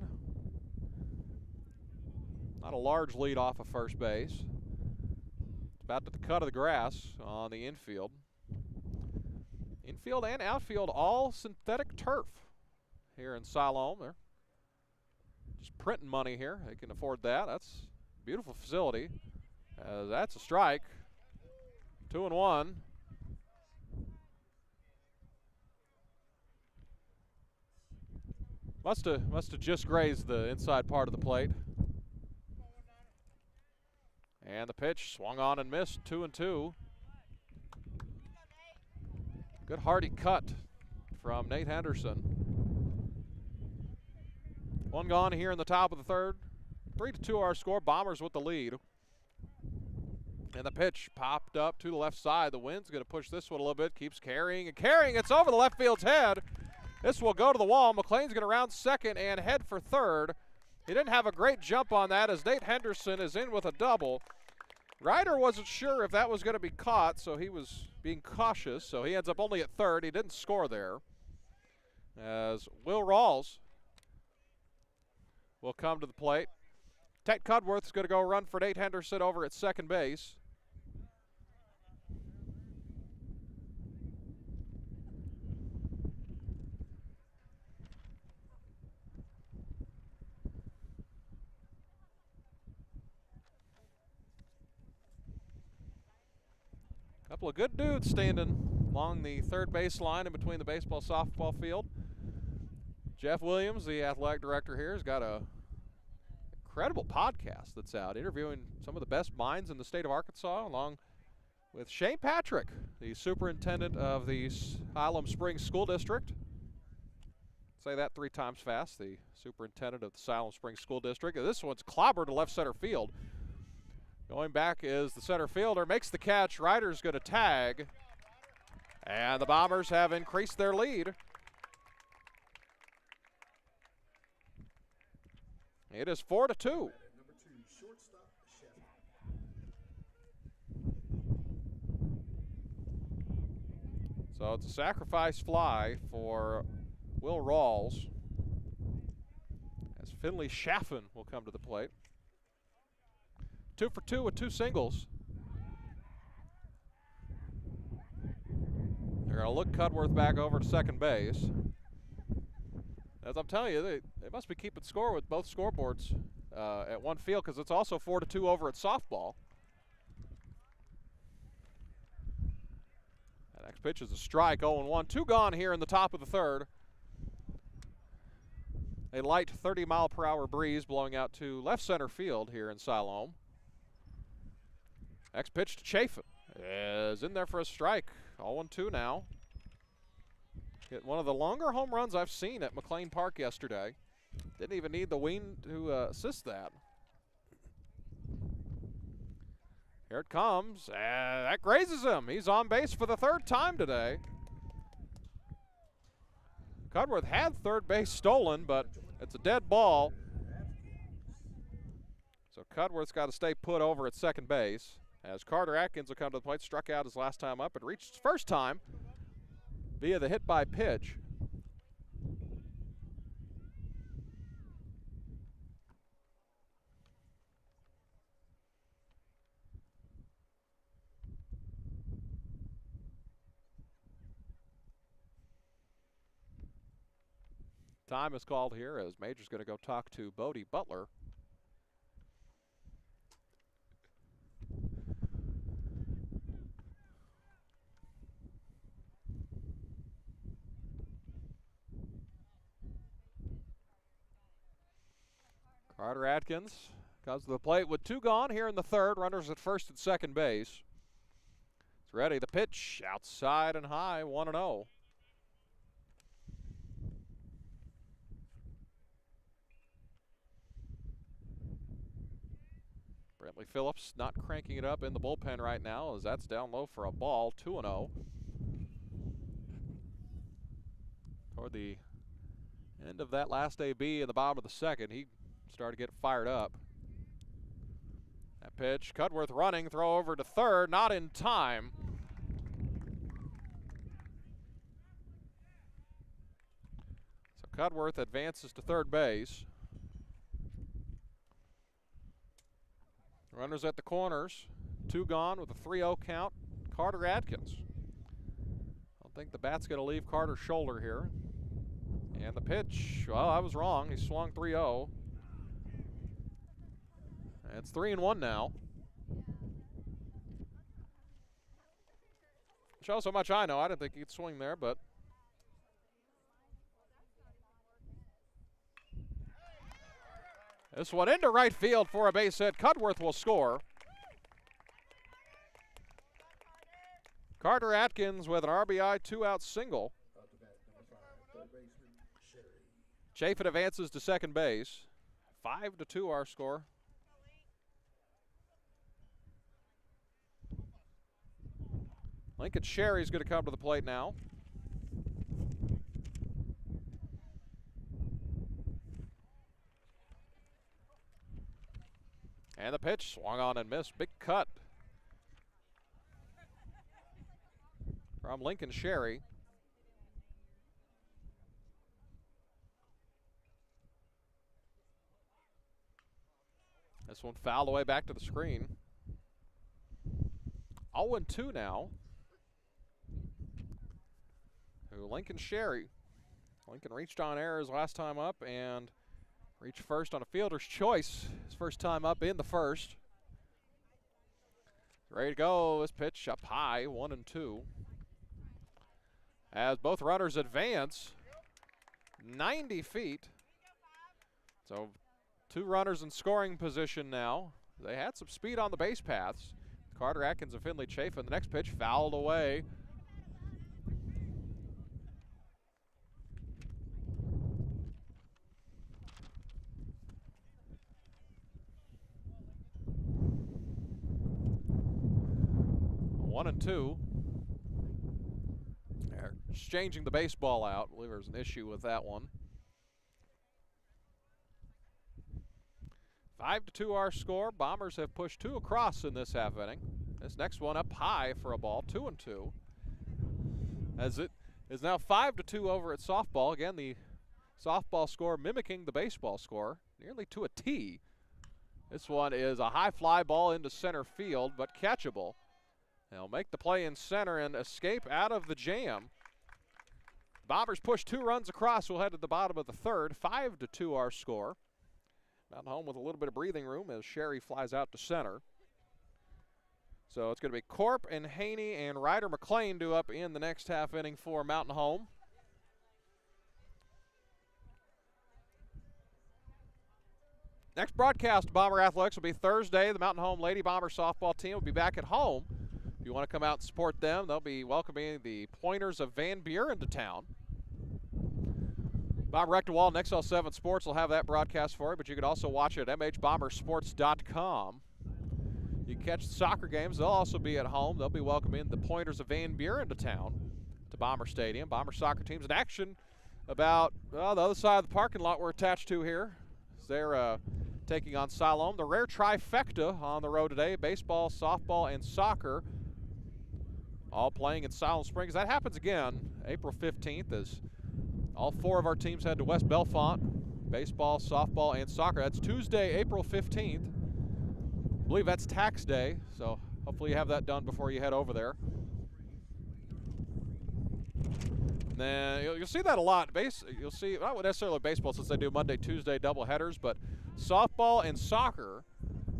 Not a large lead off of first base. It's about to the cut of the grass on the infield. Infield and outfield all synthetic turf here in Siloam. They're Just printing money here. They can afford that. That's a beautiful facility. That's a strike. 2-1. Must have just grazed the inside part of the plate. And the pitch swung on and missed. 2-2. Good hearty cut from Nate Henderson. One gone here in the top of the third. 3-2 our score. Bombers with the lead. And the pitch popped up to the left side. The wind's going to push this one a little bit. Keeps carrying and carrying. It's over the left field's head. This will go to the wall. McLean's going to round second and head for third. He didn't have a great jump on that as Nate Henderson is in with a double. Ryder wasn't sure if that was going to be caught, so he was being cautious. So he ends up only at third. He didn't score there. As Will Rawls will come to the plate. Ted Cudworth's going to go run for Nate Henderson over at second base. Couple of good dudes standing along the third base line in between the baseball softball field. Jeff Williams, the athletic director here, has got a incredible podcast that's out, interviewing some of the best minds in the state of Arkansas, along with Shane Patrick, the superintendent of the Siloam Springs School District. Say that 3 times fast, the superintendent of the Siloam Springs School District. This one's clobbered to left center field. Going back is the center fielder, makes the catch. Ryder's going to tag, and the Bombers have increased their lead. It is 4-2. So it's a sacrifice fly for Will Rawls, as Finley Schaffen will come to the plate. 2 for 2 with 2 singles. They're going to look Cudworth back over to second base. As I'm telling you, they must be keeping score with both scoreboards at one field, because it's also 4-2 over at softball. That next pitch is a strike, 0-1. 2 gone here in the top of the third. A light 30-mile-per-hour breeze blowing out to left center field here in Siloam. Next pitch to Chafin is in there for a strike. 0-2 now. Hit one of the longer home runs I've seen at McLean Park yesterday. Didn't even need the wind to assist that. Here it comes, and that grazes him. He's on base for the 3rd time today. Cudworth had third base stolen, but it's a dead ball. So Cudworth's got to stay put over at second base, as Carter Atkins will come to the plate. Struck out his last time up and reached his first time via the hit by pitch. Time is called here as Major's going to go talk to Bodie Butler. Carter Atkins comes to the plate with 2 gone here in the third. Runners at first and second base. It's ready. The pitch outside and high, 1-0. Brentley Phillips not cranking it up in the bullpen right now, as that's down low for a ball, 2-0. Toward the end of that last AB in the bottom of the second, he started to get fired up. That pitch, Cudworth running, throw over to third, not in time. So Cudworth advances to third base. Runners at the corners, 2 gone with a 3-0 count. Carter Atkins. I don't think the bat's going to leave Carter's shoulder here. And the pitch, well, I was wrong. He swung 3-0. It's 3-1 now. Shows how much I know. I didn't think he could swing there, but this one into right field for a base hit. Cudworth will score. Carter Atkins with an RBI, 2-out single. Chafin advances to second base. 5-2 our score. Lincoln Sherry's going to come to the plate now. And the pitch swung on and missed. Big cut from Lincoln Sherry. This one fouled away back to the screen. 0-2 now. Lincoln Sherry. Lincoln reached on errors last time up and reached first on a fielder's choice. His first time up in the first. Ready to go. This pitch up high, 1-2. As both runners advance 90 feet. So 2 runners in scoring position now. They had some speed on the base paths. Carter Atkins and Finley Chafin. The next pitch fouled away. One and two. They're exchanging the baseball out. I believe there's an issue with that one. 5-2 our score. Bombers have pushed 2 across in this half inning. This next one up high for a ball, 2-2. As it is now 5-2 over at softball. Again, the softball score mimicking the baseball score, nearly to a T. This one is a high fly ball into center field, but catchable. They'll make the play in center and escape out of the jam. Bombers push 2 runs across. We'll head to the bottom of the third. 5-2 our score. Mountain Home with a little bit of breathing room as Sherry flies out to center. So it's going to be Corp and Haney and Ryder McLean due up in the next half inning for Mountain Home. Next broadcast of Bomber Athletics will be Thursday. The Mountain Home Lady Bomber softball team will be back at home. If you want to come out and support them, they'll be welcoming the Pointers of Van Buren to town. Bob Rectowald and XL7 Sports will have that broadcast for you, but you can also watch it at mhbombersports.com. You can catch the soccer games. They'll also be at home. They'll be welcoming the Pointers of Van Buren to town, to Bomber Stadium. Bomber soccer teams in action about the other side of the parking lot we're attached to here. They're taking on Siloam. The rare trifecta on the road today, baseball, softball, and soccer, all playing in Siloam Springs. That happens again April 15th as all 4 of our teams head to West Bellefonte, baseball, softball, and soccer. That's Tuesday, April 15th. I believe that's tax day, so hopefully you have that done before you head over there. And then you'll see that a lot. You'll see, not necessarily baseball since they do Monday, Tuesday doubleheaders, but softball and soccer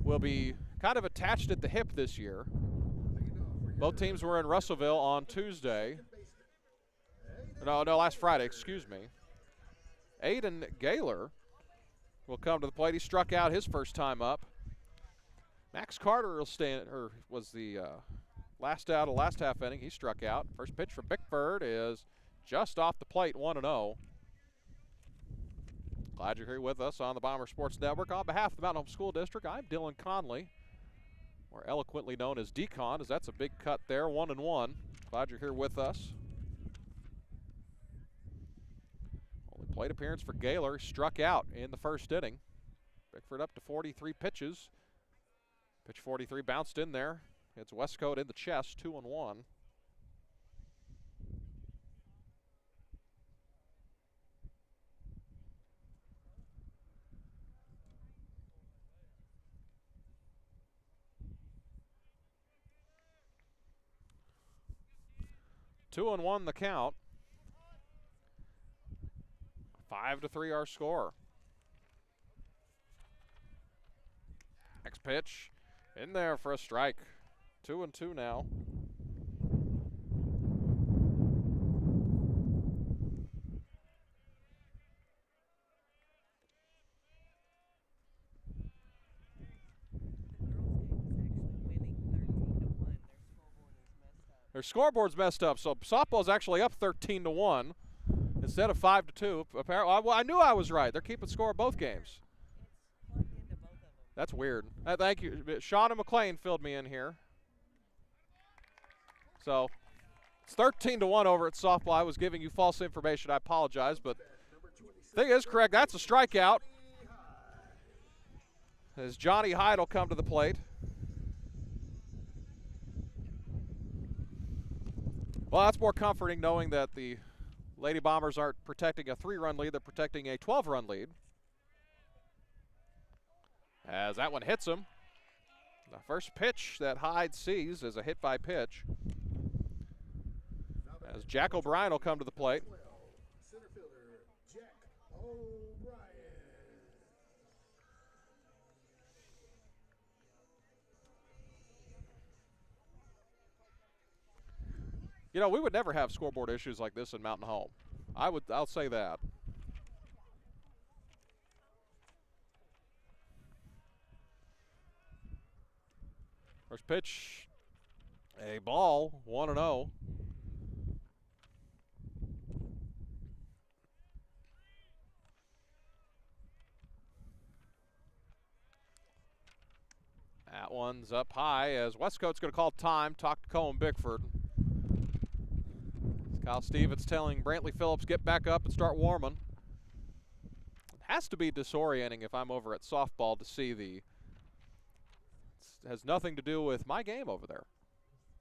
will be kind of attached at the hip this year. Both teams were in Russellville on Tuesday. No, last Friday, excuse me. Aiden Gaylor will come to the plate. He struck out his first time up. Max Carter was the last out of last half inning. He struck out. First pitch from Bickford is just off the plate, 1-0. Glad you're here with us on the Bomber Sports Network. On behalf of the Mountain Home School District, I'm Dylan Conley, more eloquently known as Decon, as that's a big cut there, 1-1. Glad you're here with us. Only plate appearance for Gaylor. Struck out in the first inning. Bickford up to 43 pitches. Pitch 43 bounced in there. It's Westcote in the chest, 2-1. Two and one the count. 5-3 our score. Next pitch in there for a strike. 2-2 now. Their scoreboard's messed up, so softball's actually up 13-1 instead of 5-2. Apparently, I knew I was right. They're keeping score of both games. That's weird. Thank you. Shauna McLean filled me in here. So it's 13-1 over at softball. I was giving you false information. I apologize, but thing is correct. That's a strikeout. As Johnny Hyde will come to the plate. Well, that's more comforting knowing that the Lady Bombers aren't protecting a 3-run lead. They're protecting a 12-run lead. As that one hits him. The first pitch that Hyde sees is a hit by pitch. As Jack O'Brien will come to the plate. Center fielder Jack O'Brien. You know, we would never have scoreboard issues like this in Mountain Home. I'll say that. First pitch, a ball, 1-0. That one's up high as Westcote's going to call time, talk to Colin Bickford. Kyle Stevens telling Brantley Phillips, get back up and start warming. It has to be disorienting if I'm over at softball to see it has nothing to do with my game over there.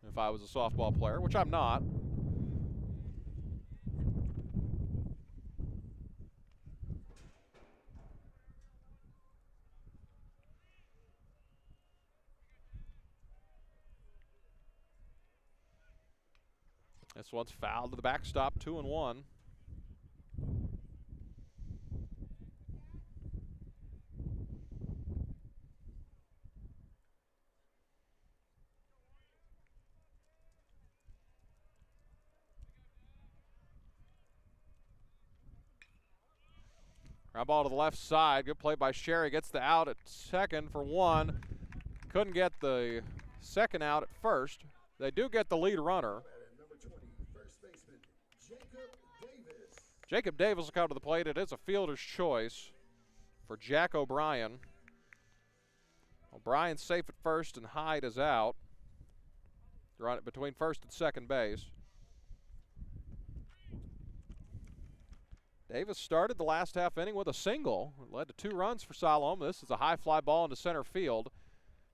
If I was a softball player, which I'm not. This one's fouled to the backstop, 2-1. Ground ball to the left side. Good play by Sherry. Gets the out at second for one. Couldn't get the second out at first. They do get the lead runner. Number 20, first baseman Jacob Davis. Jacob Davis will come to the plate. It is a fielder's choice for Jack O'Brien. O'Brien's safe at first and Hyde is out. They're on it between first and second base. Davis started the last half inning with a single. It led to 2 runs for Siloam. This is a high fly ball into center field.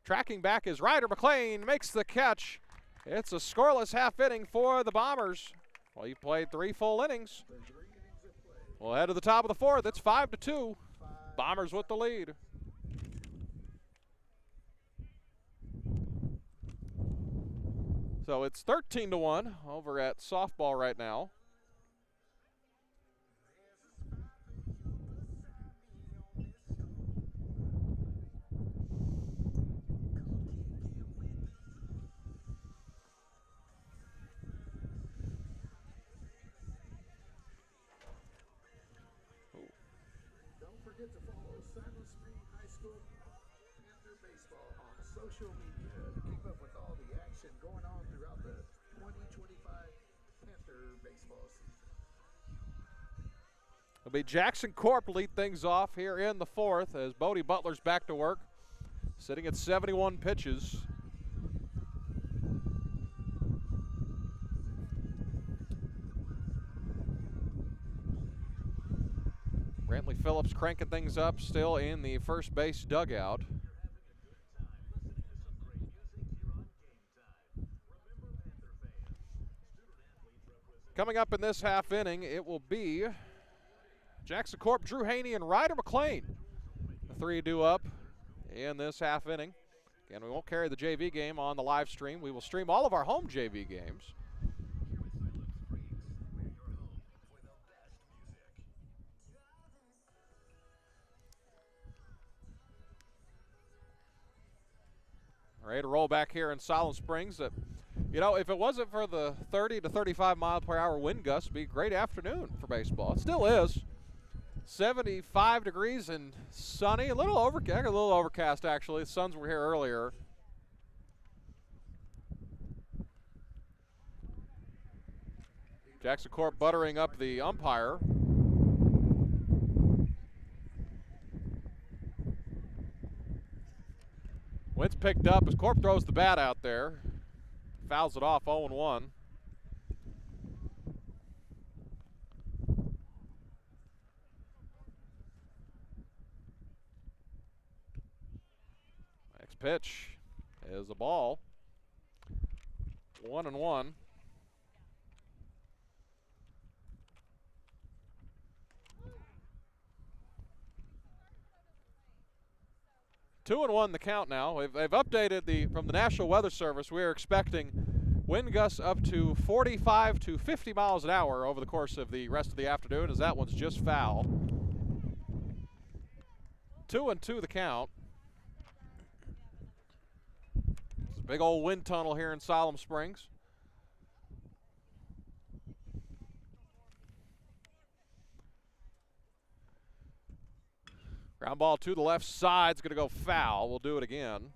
Tracking back is Ryder McLean, makes the catch. It's a scoreless half inning for the Bombers. Well, you played 3 full innings. Well, head to the top of the 4th. It's 5-2. Bombers with the lead. So it's 13-1 over at softball right now. Forget to follow Siloam High School Panther Baseball on social media to keep up with all the action going on throughout the 2025 Panther baseball season. It'll be Jackson Corp lead things off here in the 4th as Bodie Butler's back to work, sitting at 71 pitches. Brantley Phillips cranking things up still in the first base dugout. Coming up in this half inning, it will be Jackson Corp, Drew Haney, and Ryder McLean. The 3 due up in this half inning. Again, we won't carry the JV game on the live stream. We will stream all of our home JV games. Ready to roll back here in Siloam Springs. You know, if it wasn't for the 30 to 35 mile per hour wind gusts, it'd be a great afternoon for baseball. It still is. 75 degrees and sunny. A little overcast actually. The suns were here earlier. Jackson Corp buttering up the umpire. Wind's picked up as Corp throws the bat out there. Fouls it off 0-1. Next pitch is a ball. 1-1. 2-1 the count now. They've updated from the National Weather Service. We are expecting wind gusts up to 45 to 50 miles an hour over the course of the rest of the afternoon, as that one's just foul. 2-2 the count. It's a big old wind tunnel here in Siloam Springs. Ground ball to the left side is going to go foul. We'll do it again.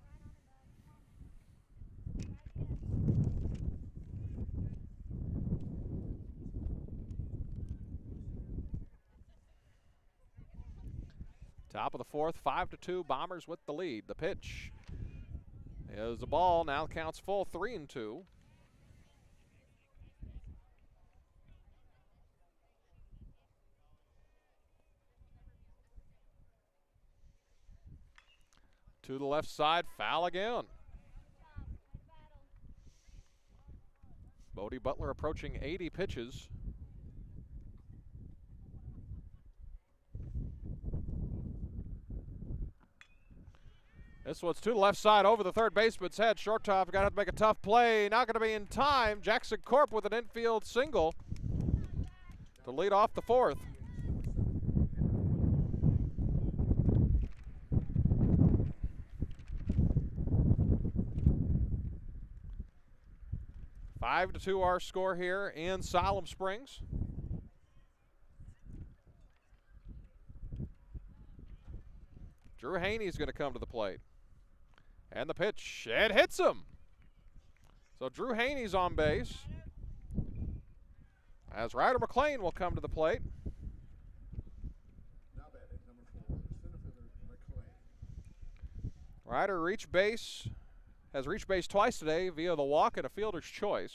Top of the fourth, 5-2. Bombers with the lead. The pitch is a ball. Now counts full, 3-2. To the left side, foul again. Bodie Butler approaching 80 pitches. This one's to the left side over the third baseman's head. Short top, got to have to make a tough play. Not going to be in time. Jackson Corp with an infield single to lead off the fourth. Five to 2 our score here in Siloam Springs. Drew Haney's going to come to the plate. And the pitch, it hits him. So Drew Haney's on base. As Ryder McLean will come to the plate. Now batting, number 4, center fielder McLean. Ryder has reached base twice today via the walk and a fielder's choice.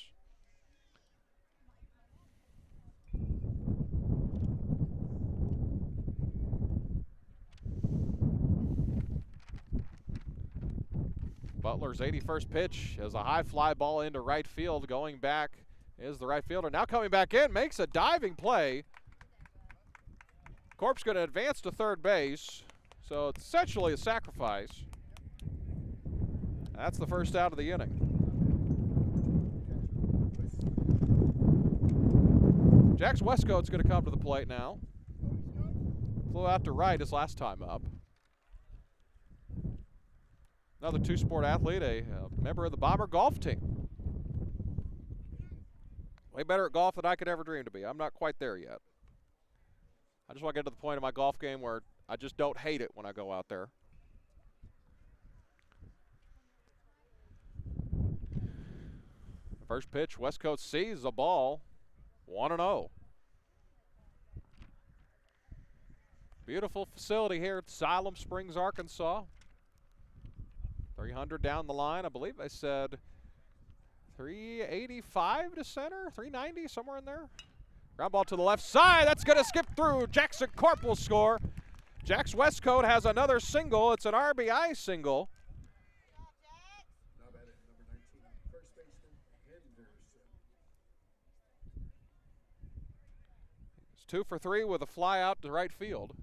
Butler's 81st pitch is a high fly ball into right field. Going back is the right fielder. Now coming back in, makes a diving play. Corp's going to advance to third base, so it's essentially a sacrifice. That's the first out of the inning. Jax Westcoat's going to come to the plate now. Flew out to right his last time up. Another two-sport athlete, a member of the Bomber golf team. Way better at golf than I could ever dream to be. I'm not quite there yet. I just want to get to the point of my golf game where I just don't hate it when I go out there. First pitch, Westcoat sees the ball, 1-0. Beautiful facility here at Siloam Springs, Arkansas. 300 down the line. I believe they said 385 to center, 390, somewhere in there. Ground ball to the left side. That's going to skip through. Jackson Corp will score. Jax Westcoat has another single. It's an RBI single. Now batting, number 19, first baseman Henderson. It's 2 for 3 with a fly out to right field.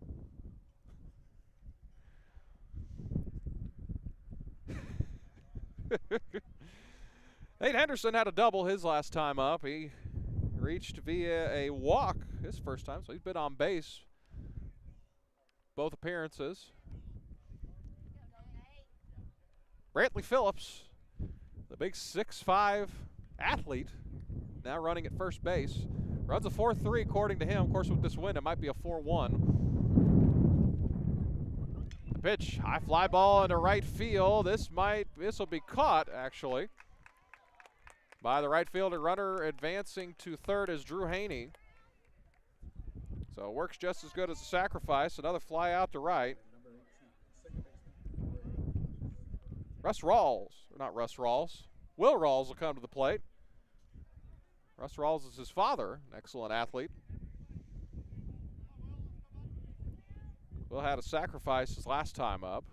Nate Henderson had a double his last time up. He reached via a walk his first time, so he's been on base both appearances. Brantley Phillips The big 6'5" athlete now running at first base. Runs a 4.3 according to him. Of course, with this win, it might be a 4.1. The pitch, high fly ball into right field. This will be caught, actually, by the right fielder. Runner advancing to third is Drew Haney. So it works just as good as a sacrifice. Another fly out to right. Will Rawls will come to the plate. Russ Rawls is his father, an excellent athlete. Will had a sacrifice his last time up.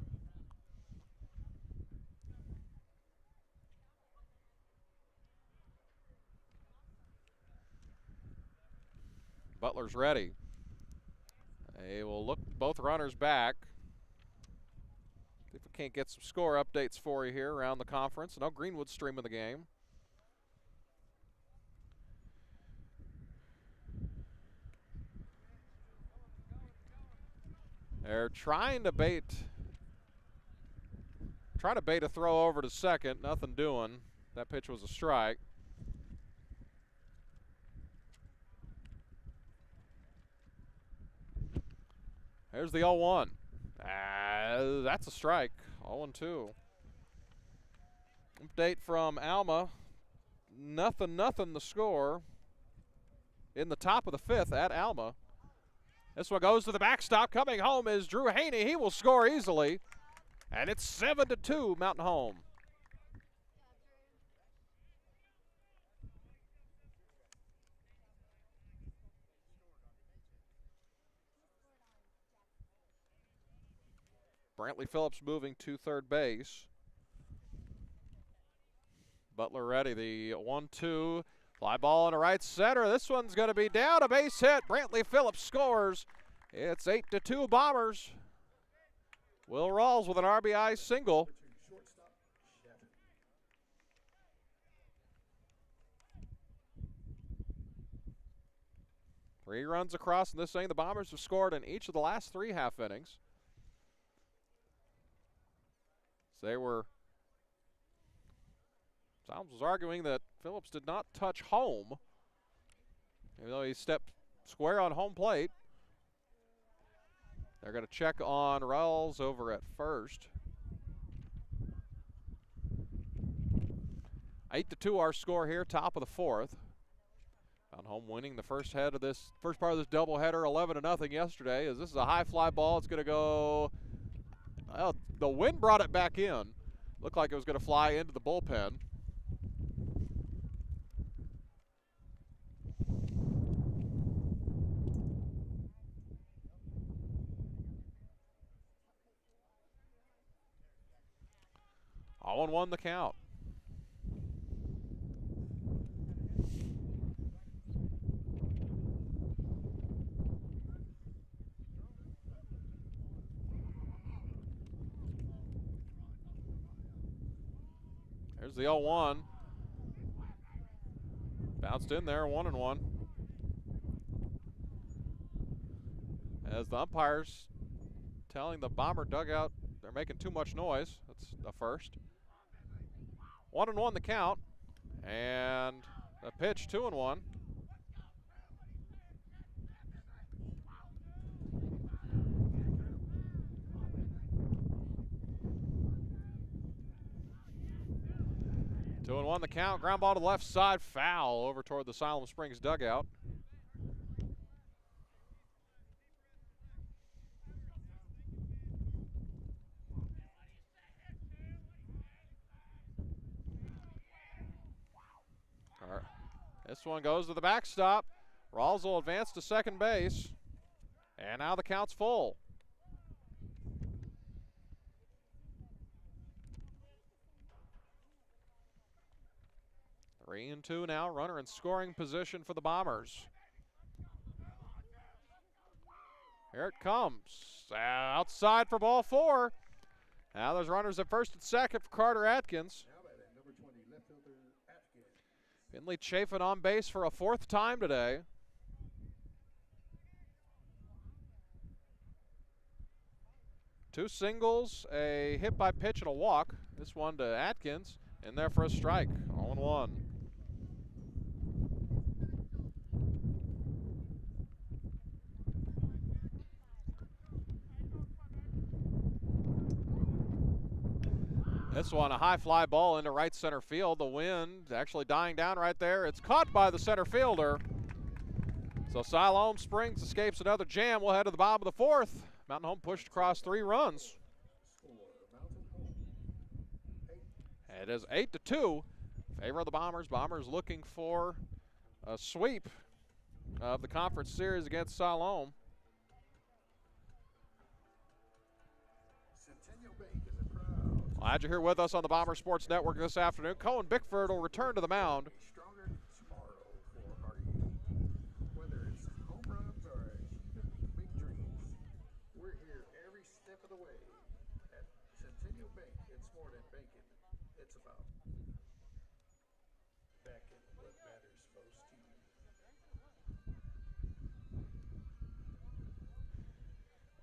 Butler's ready. They will look both runners back. See if we can't get some score updates for you here around the conference. No Greenwood streaming the game. They're trying to bait a throw over to second. Nothing doing. That pitch was a strike. There's the 0-1. That's a strike. 0-2. Update from Alma. Nothing the score in the top of the fifth at Alma. This one goes to the backstop. Coming home is Drew Haney. He will score easily. And it's 7-2 Mountain Home. Brantley Phillips moving to third base. Butler ready. The 1-2. Fly ball into right center. This one's going to be down. A base hit. Brantley Phillips scores. It's 8-2 Bombers. Will Rawls with an RBI single. 3 runs across in this inning. The Bombers have scored in each of the last 3 half innings. So Sounds was arguing that Phillips did not touch home, even though he stepped square on home plate. They're going to check on Rawls over at first. 8-2 our score here, top of the 4th. Mountain Home winning the first part of this doubleheader, 11-0 yesterday. As this is a high fly ball, it's going to go. Well, the wind brought it back in. Looked like it was going to fly into the bullpen. All 1 the count. There's the 0-1. Bounced in there, 1-1. As the umpires telling the Bomber dugout they're making too much noise. That's the first. 1-1 the count. And the pitch, 2-1. Two and 1 the count. Ground ball to the left side. Foul over toward the Siloam Springs dugout. All right. This one goes to the backstop. Rawls will advance to second base. And now the count's full. 3-2 now. Runner in scoring position for the Bombers. Here it comes. Outside for ball 4. Now there's runners at first and second for Carter Atkins. Finley Chafin on base for a 4th time today. Two singles, a hit by pitch, and a walk. This one to Atkins. in there for a strike. 0-1. This one, a high fly ball into right center field. The wind actually dying down right there. It's caught by the center fielder. So Siloam Springs escapes another jam. We'll head to the bottom of the fourth. Mountain Home pushed across 3 runs. It is 8-2. Favor of the Bombers. Bombers looking for a sweep of the conference series against Siloam. Glad you're here with us on the Bomber Sports Network this afternoon. Cohen Bickford will return to the mound. Whether it's home runs or big dreams, we're here every step of the way. At Centennial Bank, it's more than banking. It's about backing what matters most to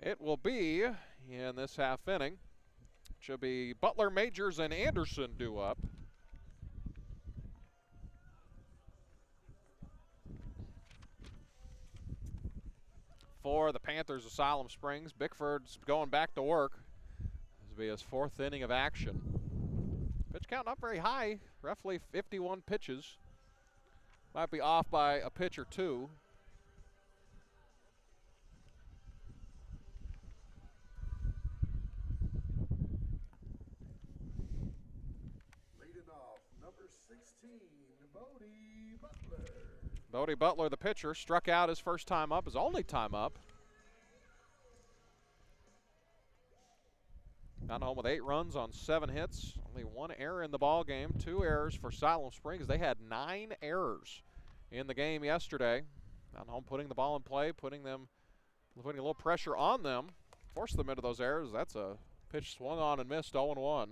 you. It will be in this half inning. Should be Butler, Majors, and Anderson due up. For the Panthers of Siloam Springs, Bickford's going back to work. This will be his 4th inning of action. Pitch count not very high, roughly 51 pitches. Might be off by a pitch or two. Bodie Butler, the pitcher, struck out his first time up, his only time up. Mountain Home with 8 runs on 7 hits. Only 1 error in the ball game. 2 errors for Siloam Springs. They had 9 errors in the game yesterday. Mountain Home putting the ball in play, putting a little pressure on them, forced them into those errors. That's a pitch swung on and missed, 0-1.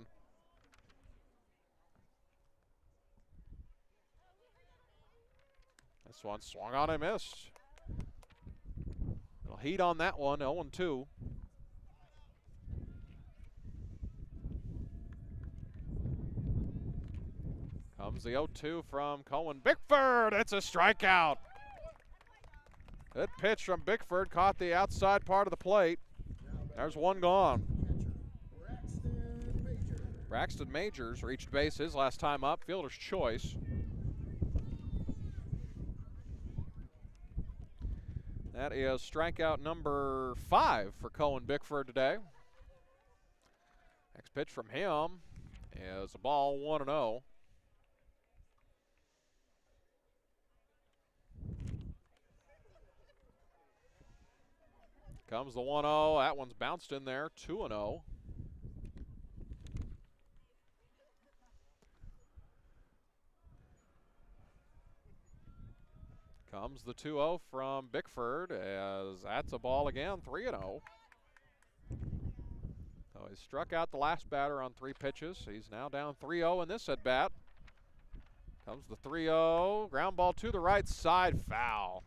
This one swung on and missed. Little heat on that one, 0-2. Comes the 0-2 from Cohen Bickford. It's a strikeout. Good pitch from Bickford, caught the outside part of the plate. There's one gone. Braxton Majors reached base his last time up, fielder's choice. That is strikeout number 5 for Cohen Bickford today. Next pitch from him is a ball, 1-0. Comes the 1-0. That one's bounced in there, 2-0. Comes the 2-0 from Bickford, as that's a ball again, 3-0. So he struck out the last batter on 3 pitches. He's now down 3-0 in this at bat. Comes the 3-0, ground ball to the right side, foul.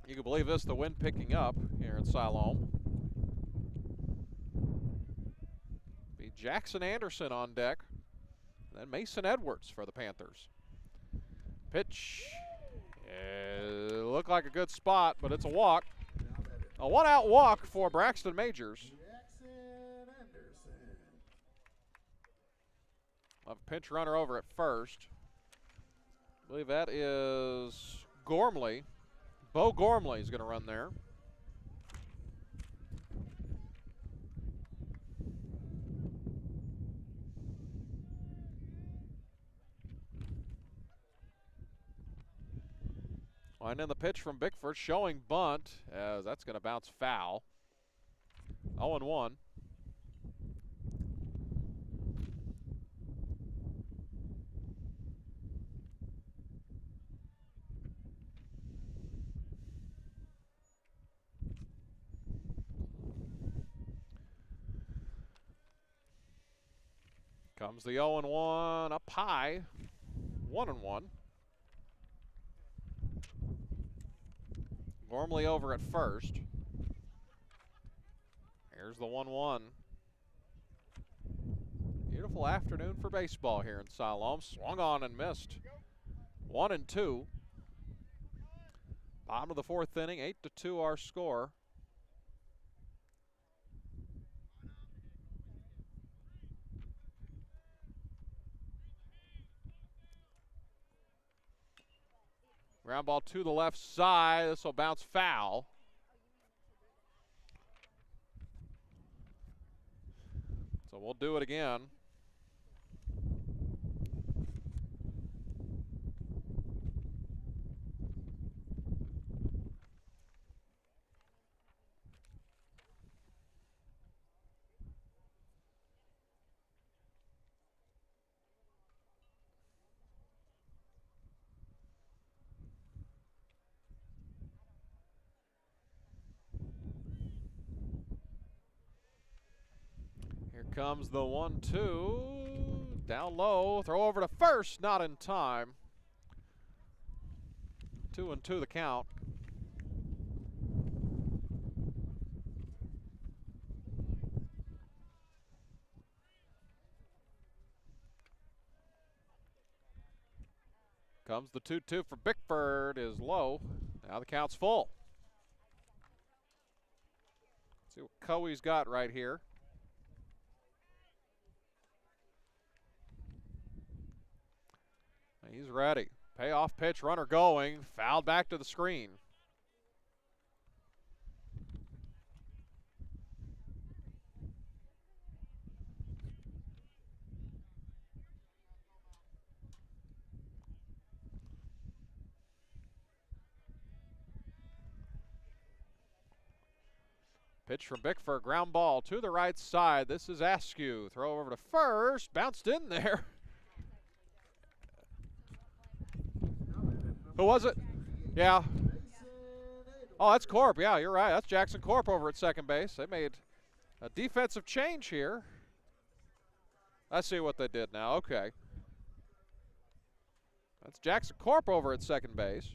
You can believe this, the wind picking up here in Siloam. Be Jackson Anderson on deck. And then Mason Edwards for the Panthers. Pitch. Looked like a good spot, but it's a walk. A 1-out walk for Braxton Majors. We'll have a pinch runner over at first. I believe that is Gormley. Bo Gormley is going to run there. And then the pitch from Bickford showing bunt, as that's going to bounce foul. 0-1. Comes the 0-1 up high, 1-1. Gormley over at first. Here's the 1-1. Beautiful afternoon for baseball here in Siloam. Swung on and missed. 1-2. Bottom of the fourth inning, 8-2 our score. Ground ball to the left side. This will bounce foul. So we'll do it again. Here comes the 1-2. Down low. Throw over to first. Not in time. 2-2 the count. Comes the 2-2 for Bickford. Is low. Now the count's full. Let's see what Coey's got right here. He's ready. Payoff pitch, runner going. Fouled back to the screen. Pitch from Bickford, ground ball to the right side. This is Askew. Throw over to first. Bounced in there. Who was it? Yeah. Oh, that's Corp. Yeah, you're right. That's Jackson Corp over at second base. They made a defensive change here. I see what they did now. Okay. That's Jackson Corp over at second base.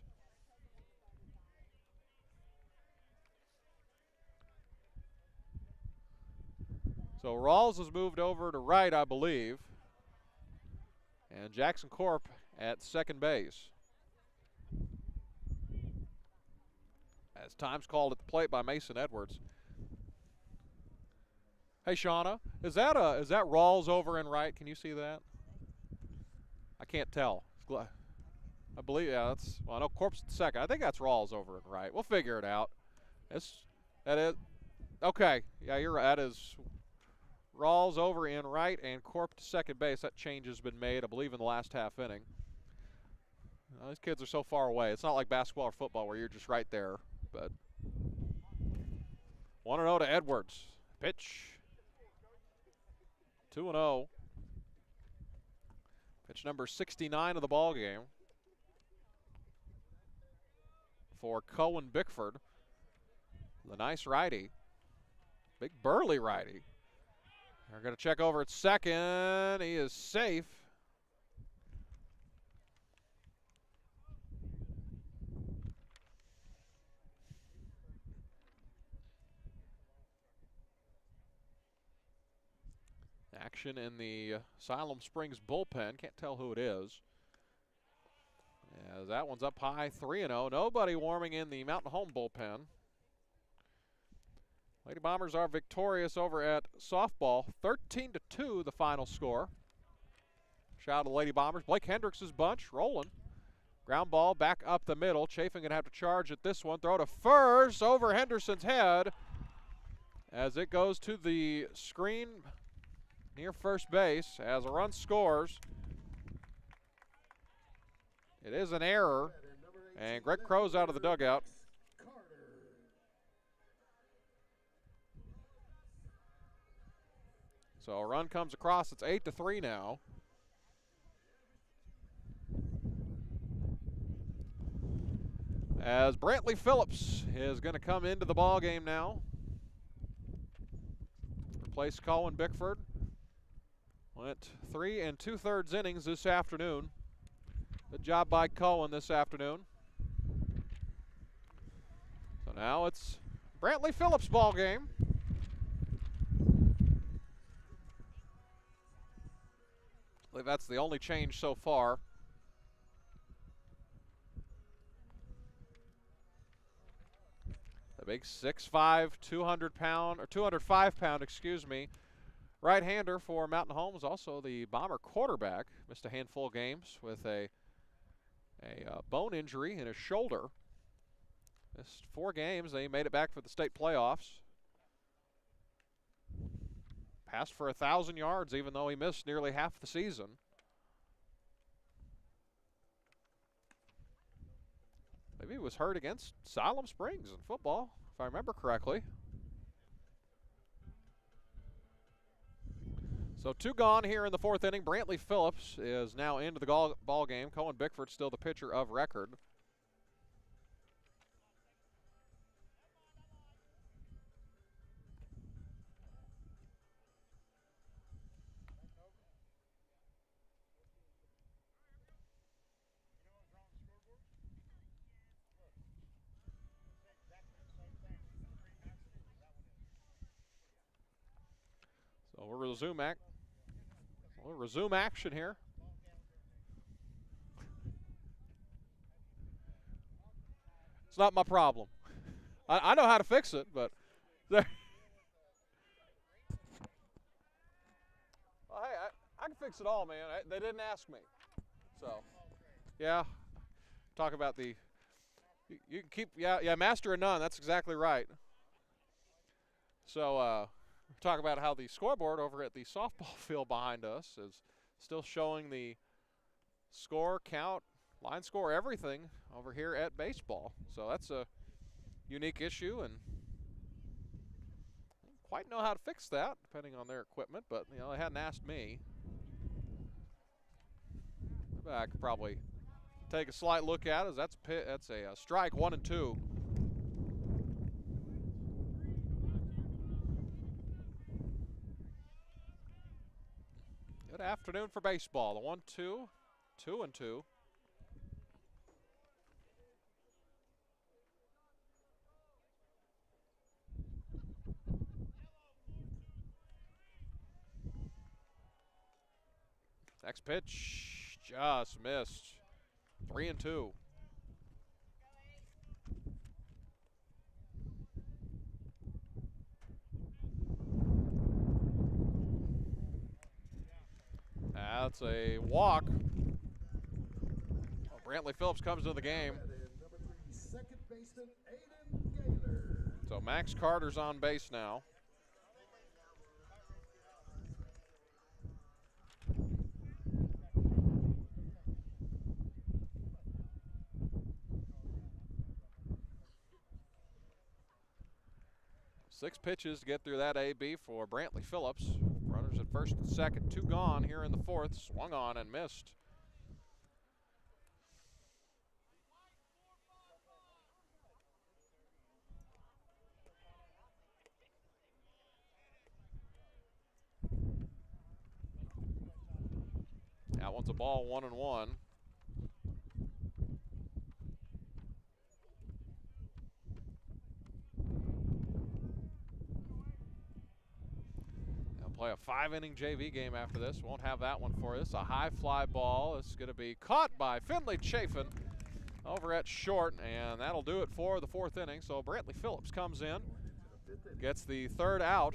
So Rawls has moved over to right, I believe. And Jackson Corp at second base. As time's called at the plate by Mason Edwards. Hey, Shauna, is that Rawls over in right? Can you see that? I can't tell. I believe, yeah, that's, well, I know Corp's at second. I think that's Rawls over in right. We'll figure it out. That is, okay, yeah, you're right. That is Rawls over in right and Corp to second base. That change has been made, I believe, in the last half inning. These kids are so far away. It's not like basketball or football where you're just right there. But 1-0 to Edwards. Pitch. 2-0. Pitch number 69 of the ball game for Cohen Bickford. The nice righty. Big burly righty. They're going to check over at second. He is safe. Action in the Siloam Springs bullpen. Can't tell who it is. As that one's up high, 3-0. Nobody warming in the Mountain Home bullpen. Lady Bombers are victorious over at softball. 13-2 the final score. Shout out to the Lady Bombers. Blake Hendricks' bunch rolling. Ground ball back up the middle. Chafin going to have to charge at this one. Throw to first over Henderson's head as it goes to the screen near first base as a run scores. It is an error, and Greg Crow's out of the dugout. So a run comes across. It's 8-3 now. As Brantley Phillips is going to come into the ball game now. Replace Colin Bickford. Went 3 2/3 innings this afternoon. Good job by Cohen this afternoon. So now it's Brantley Phillips ball game. believe that's the only change so far. The big 6'5", 200-pound, or 205-pound, excuse me, right-hander for Mountain Home is also the Bomber quarterback. Missed a handful of games with a bone injury in his shoulder. Missed 4 games. They made it back for the state playoffs. Passed for 1,000 yards, even though he missed nearly half the season. Maybe he was hurt against Siloam Springs in football, if I remember correctly. So 2 gone here in the 4th inning. Brantley Phillips is now into the ball game. Cohen Bickford still the pitcher of record. So we'll resume action here. It's not my problem. I know how to fix it, but there. Well, hey, I can fix it all, man. They didn't ask me. So, yeah. Talk about the, you can keep, yeah, master of none. That's exactly right. So, talk about how the scoreboard over at the softball field behind us is still showing the score, count, line score, everything over here at baseball. So that's a unique issue, and I don't quite know how to fix that depending on their equipment, but you know, they hadn't asked me. But I could probably take a slight look at it. That's a strike, 1-2. Good afternoon for baseball. The 1-2, 2-2. Next pitch, just missed. 3-2. That's a walk. Oh, Brantley Phillips comes into the game. So Max Carter's on base now. Six pitches to get through that AB for Brantley Phillips. Runners at first and second, 2 gone here in the 4th. Swung on and missed. That one's a ball, 1-1. Play a 5-inning JV game after this. Won't have that one for us. A high fly ball. It's going to be caught by Finley Chafin over at short, and that'll do it for the 4th inning. So Brantley Phillips comes in, gets the 3rd out.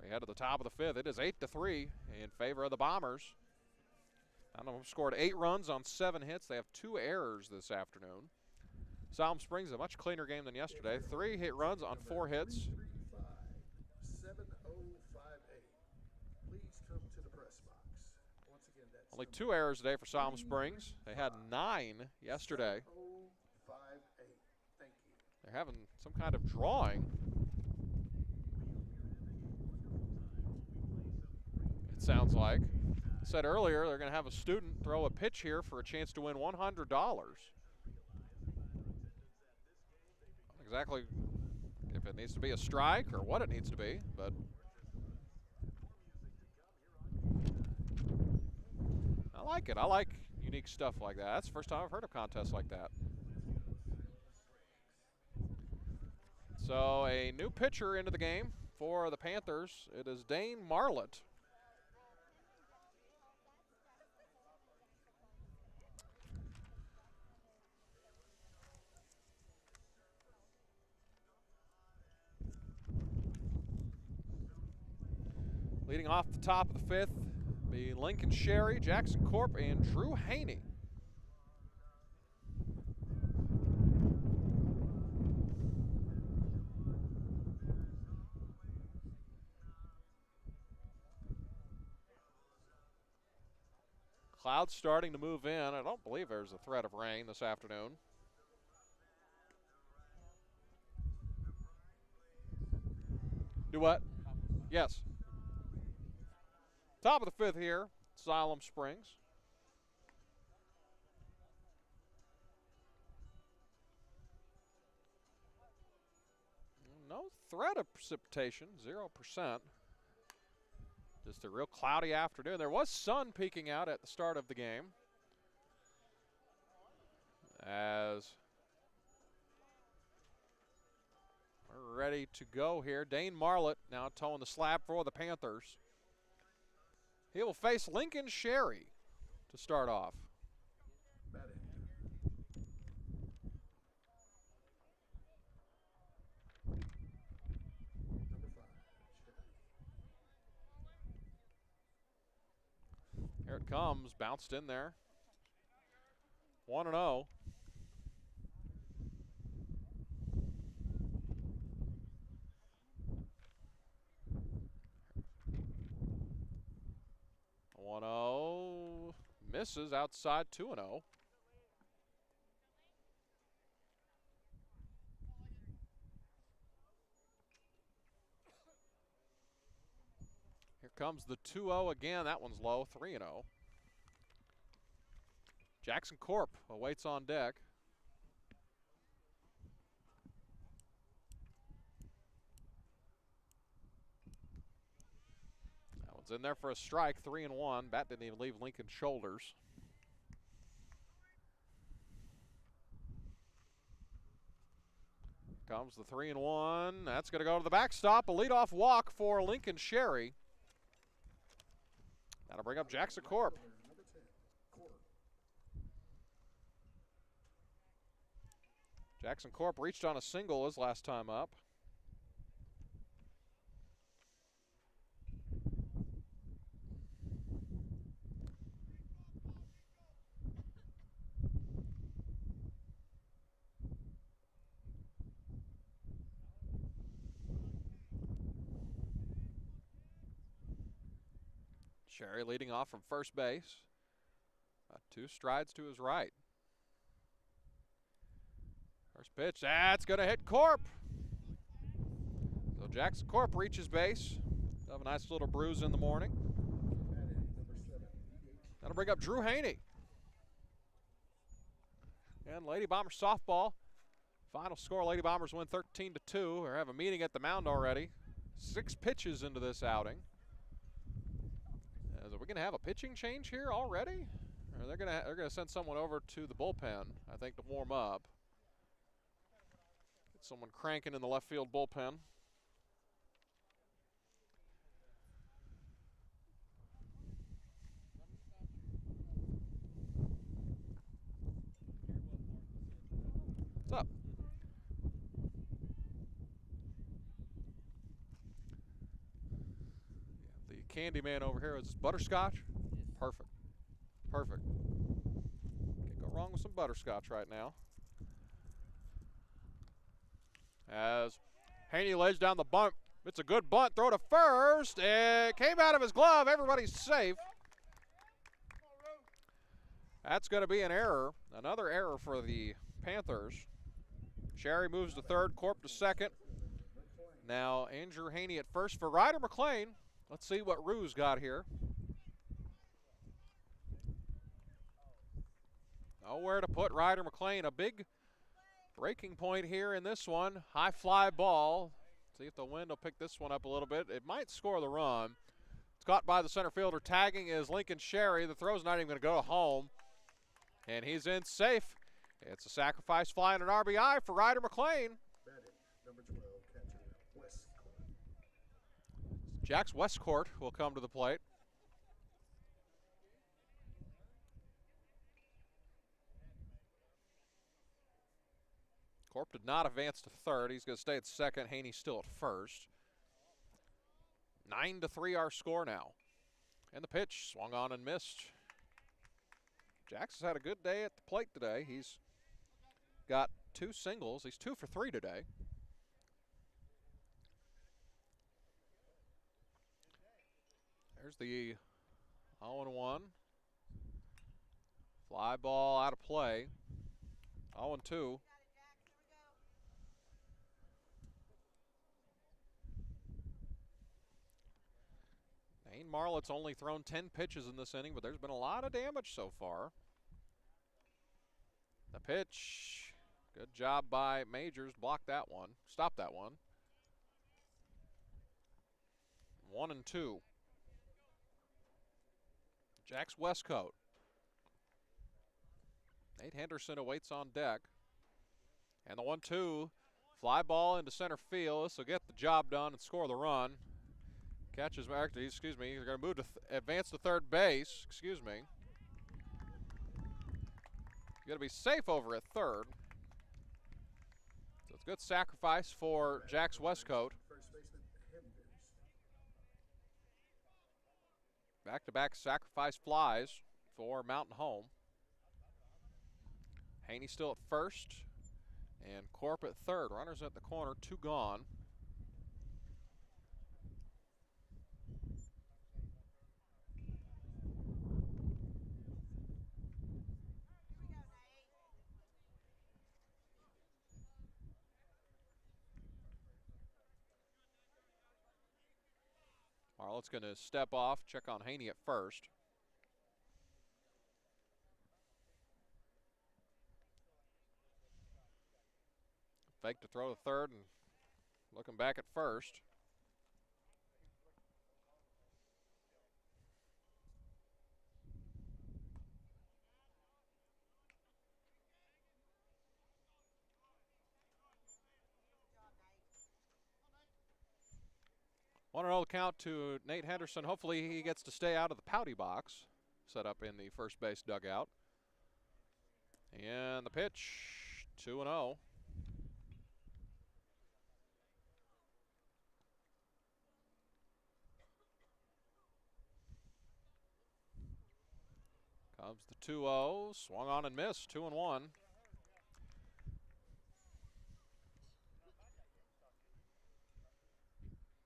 We head to the top of the 5th. It is 8-3 in favor of the Bombers. Mountain scored 8 runs on 7 hits. They have 2 errors this afternoon. Siloam Springs, a much cleaner game than yesterday. 3 hit runs on 4 hits. Only 2 errors today for Siloam Springs. They had 9 yesterday. They're having some kind of drawing. It sounds like. I said earlier they're going to have a student throw a pitch here for a chance to win $100. Exactly if it needs to be a strike or what it needs to be, but I like it. I like unique stuff like that. That's the first time I've heard of contests like that. So a new pitcher into the game for the Panthers. It is Dane Marlett. Leading off the top of the fifth be Lincoln Sherry, Jackson Corp, and Drew Haney. Clouds starting to move in. I don't believe there's a threat of rain this afternoon. Do what? Yes. Top of the fifth here, Siloam Springs. No threat of precipitation, 0%. Just a real cloudy afternoon. There was sun peeking out at the start of the game. As we're ready to go here, Dane Marlett now towing the slab for the Panthers. He will face Lincoln Sherry to start off. Here it comes, bounced in there. 1-0. Misses outside 2-0. Here comes the 2-0 again. That one's low, 3-0. Jackson Corp awaits on deck. That one's in there for a strike, 3-1. Bat didn't even leave Lincoln's shoulders. Comes the 3-1. That's going to go to the backstop. A leadoff walk for Lincoln Sherry. That'll bring up Jackson Corp. Jackson Corp reached on a single his last time up. Sherry leading off from first base. 2 strides to his right. First pitch, that's going to hit Corp. So Jackson Corp reaches base. He'll have a nice little bruise in the morning. That'll bring up Drew Haney. And Lady Bombers softball. Final score, Lady Bombers win 13-2. They have a meeting at the mound already. 6 pitches into this outing. Are we going to have a pitching change here already? Or they're going to send someone over to the bullpen, I think, to warm up. Get someone cranking in the left field bullpen. What's up? The candy man over here is this butterscotch. Perfect. Perfect. Can't go wrong with some butterscotch right now. As Haney lays down the bunt. It's a good bunt. Throw to first. It came out of his glove. Everybody's safe. That's going to be an error. Another error for the Panthers. Sherry moves to third. Corp to second. Now Andrew Haney at first for Ryder McLean. Let's see what Rue's got here. Nowhere to put Ryder McLean. A big breaking point here in this one. High fly ball. See if the wind will pick this one up a little bit. It might score the run. It's caught by the center fielder. Tagging is Lincoln Sherry. The throw's not even going to go home. And he's in safe. It's a sacrifice fly and an RBI for Ryder McLean. Number 12, catcher, Westcourt. Jax Westcourt will come to the plate. Corp did not advance to third. He's going to stay at second. Haney's still at first. 9-3 our score now. And the pitch swung on and missed. Jackson's had a good day at the plate today. He's got 2 singles. He's 2 for 3 today. There's the 0-1. Fly ball out of play. 0-2. Dane Marlett's only thrown 10 pitches in this inning, but there's been a lot of damage so far. The pitch. Good job by Majors. Block that one. Stop that one. 1-2. Jack's Westcoat. Nate Henderson awaits on deck. And the 1-2. Fly ball into center field. This will get the job done and score the run. Catches, excuse me, they're going to move to advance to third base. Excuse me. Got to be safe over at third. So it's a good sacrifice for Jack's Westcoat. Back-to-back sacrifice flies for Mountain Home. Haney still at first, and Corp at third. Runners at the corner, 2 gone. Marlett's going to step off, check on Haney at first. Fake to throw to third and looking back at first. Want to know the count to Nate Henderson. Hopefully he gets to stay out of the pouty box set up in the first base dugout. And the pitch, 2-0. Comes the 2-0, swung on and missed, 2-1.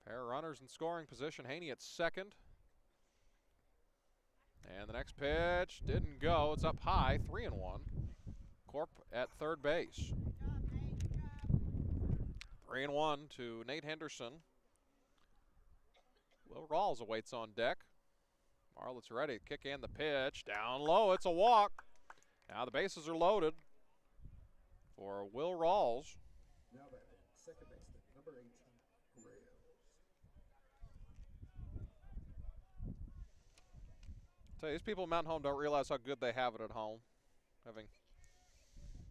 Pair of runners in scoring position. Haney at second. And the next pitch didn't go. It's up high, 3-1. Corp at third base. 3-1 to Nate Henderson. Will Rawls awaits on deck. Marlett's ready to kick in the pitch. Down low, it's a walk. Now the bases are loaded for Will Rawls. Now batting, second baseman, number 18, Rails. Tell you, these people at Mountain Home don't realize how good they have it at home. Having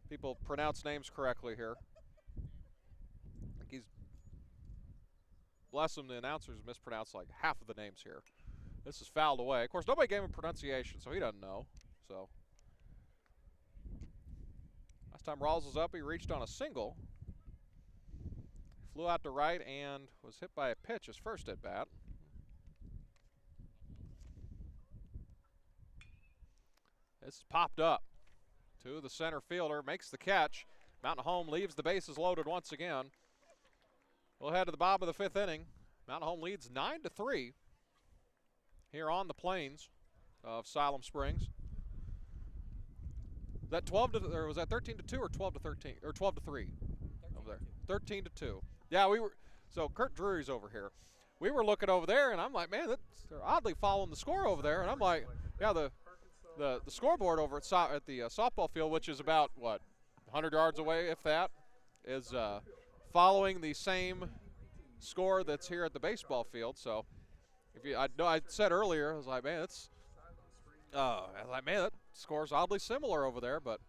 people pronounce names correctly here. I think he's, bless him, the announcers mispronounced like half of the names here. This is fouled away. Of course, nobody gave him pronunciation, so he doesn't know. So last time Rawls was up, he reached on a single. Flew out to right and was hit by a pitch his first at bat. This is popped up to the center fielder, makes the catch. Mountain Home leaves the bases loaded once again. We'll head to the bottom of the 5th inning. Mountain Home leads 9-3 here on the plains of Siloam Springs. Was that 12 or was that 13-2 or 12-13 or 12-3 over there? 13-2. Yeah, we were. So Kurt Drury's over here. We were looking over there, and I'm like, man, they're oddly following the score over there. And I'm like, yeah, the scoreboard over at the softball field, which is about what 100 yards away, if that, is following the same score that's here at the baseball field. So. I said earlier, I was like, man, that score's oddly similar over there, but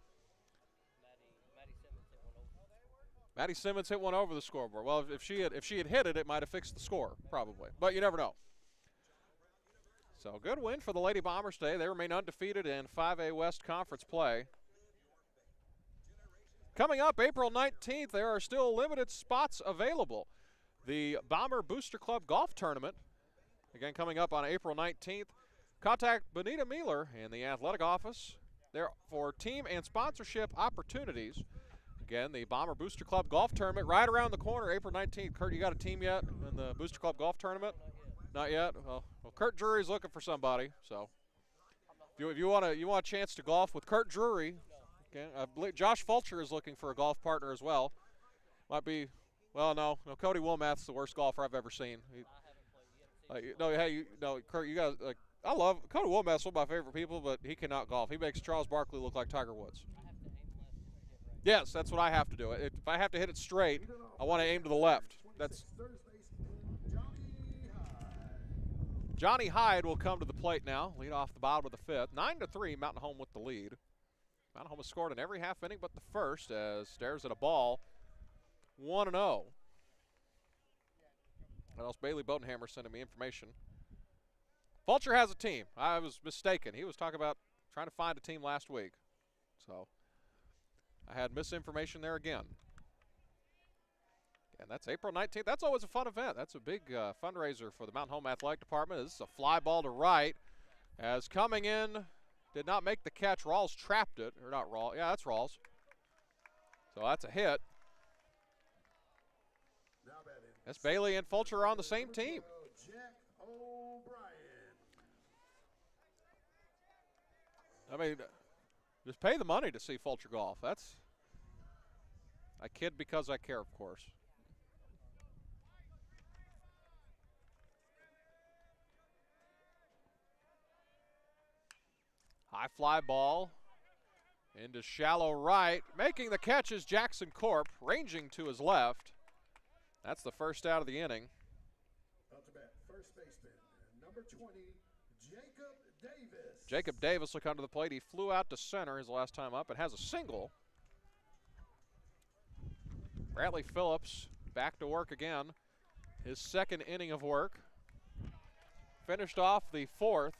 Maddie Simmons hit one over the scoreboard. Well, if she had hit it, it might have fixed the score, probably. But you never know. So good win for the Lady Bombers today. They remain undefeated in 5A West Conference play. Coming up April 19th, there are still limited spots available. The Bomber Booster Club Golf Tournament Again, coming up on April 19th. Contact Benita Mueller in the athletic office there for team and sponsorship opportunities. Again, the Bomber Booster Club Golf Tournament right around the corner, April 19th. Kurt, you got a team yet in the Booster Club Golf Tournament? Not yet. Well, Kurt Drury's looking for somebody. So, if you want a chance to golf with Kurt Drury, okay, I believe Josh Fulcher is looking for a golf partner as well. Might be, well, no, Cody Wilmath's the worst golfer I've ever seen. Kurt, you guys, I love Cody Wilmath's one of my favorite people, but he cannot golf. He makes Charles Barkley look like Tiger Woods. Yes, that's what I have to do. If I have to hit it straight, I want to aim to the left. That's Johnny Hyde will come to the plate now, lead off the bottom of the fifth. 9-3, Mountain Home with the lead. Mountain Home has scored in every half inning but the first as stares at a ball. 1-0. What else? Bailey Bodenhammer sending me information. Fulcher has a team. I was mistaken. He was talking about trying to find a team last week. So I had misinformation there again. And that's April 19th. That's always a fun event. That's a big fundraiser for the Mountain Home Athletic Department. This is a fly ball to right. As coming in, did not make the catch. Rawls trapped it. Or not Rawls. Yeah, that's Rawls. So that's a hit. That's Bailey and Fulcher are on the same team. I mean, just pay the money to see Fulcher golf. That's, I kid because I care, of course. High fly ball into shallow right. Making the catch is Jackson Corp, ranging to his left. That's the first out of the inning. Up to bat, first baseman, number 20, Jacob Davis. Jacob Davis will come to the plate. He flew out to center his last time up. It has a single. Bradley Phillips back to work again. His second inning of work. Finished off the fourth.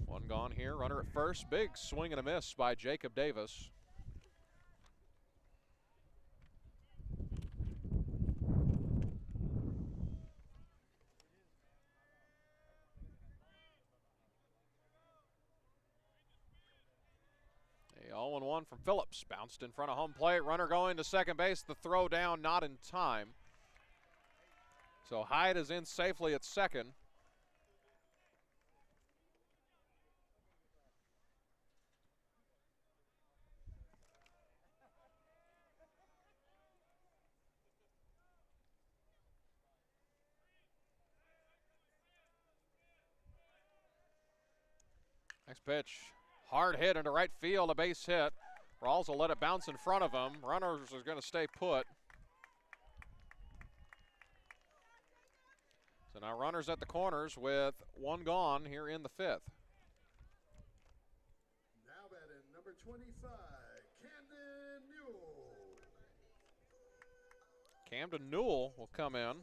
One gone here. Runner at first. Big swing and a miss by Jacob Davis. A 0-1 from Phillips. Bounced in front of home plate. Runner going to second base. The throw down not in time. So Hyde is in safely at second. Next pitch, hard hit into right field, a base hit. Rawls will let it bounce in front of him. Runners are going to stay put. So now runners at the corners with one gone here in the fifth. Now batting number 25, Camden Newell. Camden Newell will come in,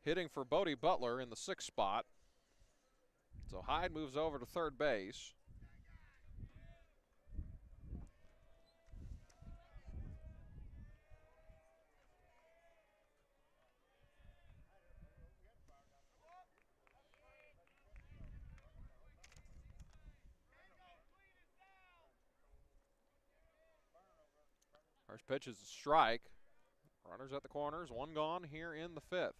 hitting for Bodie Butler in the sixth spot. So Hyde moves over to third base. First pitch is a strike. Runners at the corners, one gone here in the fifth.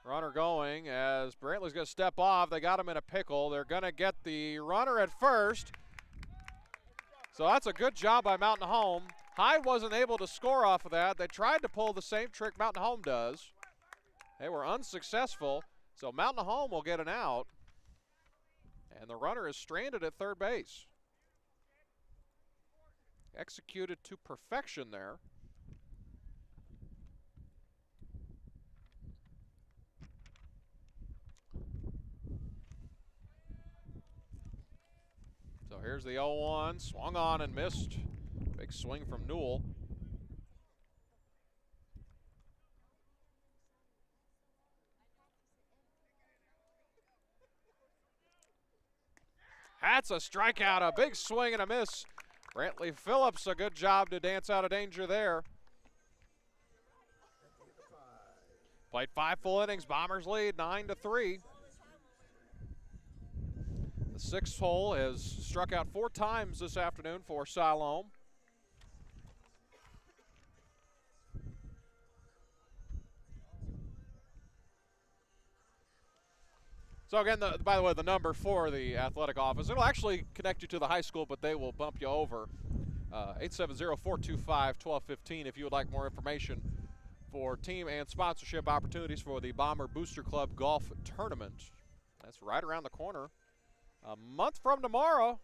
Runner going as Brantley's going to step off. They got him in a pickle. They're going to get the runner at first. So that's a good job by Mountain Home. Hyde wasn't able to score off of that. They tried to pull the same trick Mountain Home does. They were unsuccessful. So Mountain Home will get an out. And the runner is stranded at third base. Executed to perfection there. So here's the 0-1, swung on and missed. Big swing from Newell. That's a strikeout, a big swing and a miss. Brantley Phillips, a good job to dance out of danger there. Played 5 full innings. Bombers lead 9-3. The 6th hole has struck out 4 times this afternoon for Siloam. So again, by the way, the number for the athletic office, it'll actually connect you to the high school, but they will bump you over. 870-425-1215 if you would like more information for team and sponsorship opportunities for the Bomber Booster Club Golf Tournament. That's right around the corner. A month from tomorrow.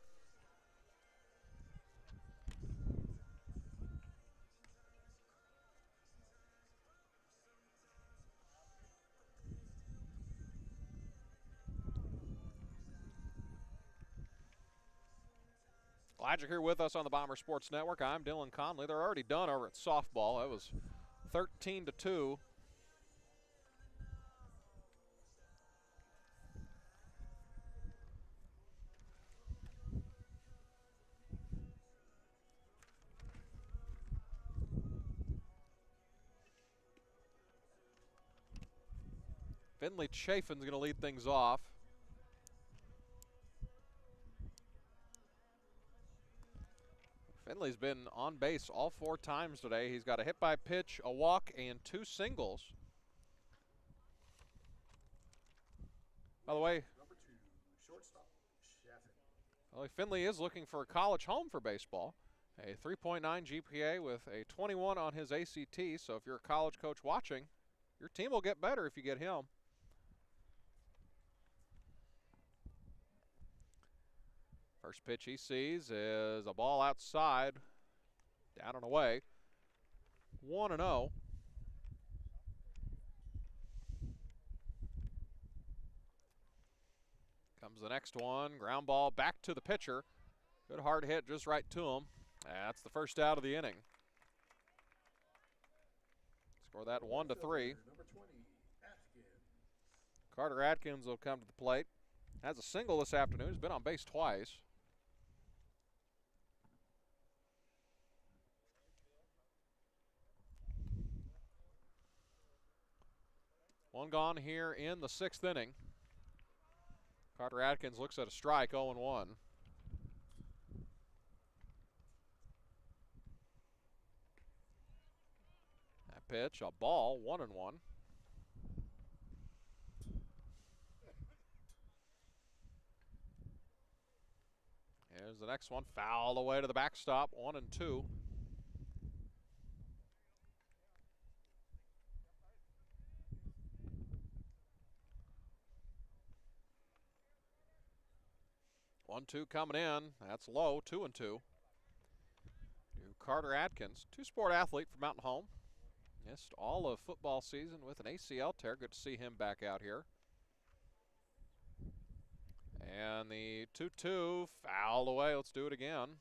Glad you're here with us on the Bomber Sports Network. I'm Dylan Conley. They're already done over at softball. That was 13-2. Finley Chafin's going to lead things off. Finley's been on base all 4 times today. He's got a hit by pitch, a walk, and 2 singles. By the way, Number 2, shortstop, Chaffin. well, Finley is looking for a college home for baseball. A 3.9 GPA with a 21 on his ACT, so if you're a college coach watching, your team will get better if you get him. First pitch he sees is a ball outside, down and away. 1-0. Comes the next one, ground ball back to the pitcher. Good hard hit just right to him. That's the first out of the inning. Score that 1-3. Number 20, Atkins. Carter Atkins will come to the plate. Has a single this afternoon. He's been on base twice. One gone here in the 6th inning. Carter Atkins looks at a strike, 0-1. That pitch, a ball, 1-1. Here's the next one, foul away to the backstop, 1-2. One, two coming in. That's low, 2-2. To Carter Atkins, 2-sport athlete from Mountain Home. Missed all of football season with an ACL tear. Good to see him back out here. And the 2-2 fouled away. Let's do it again.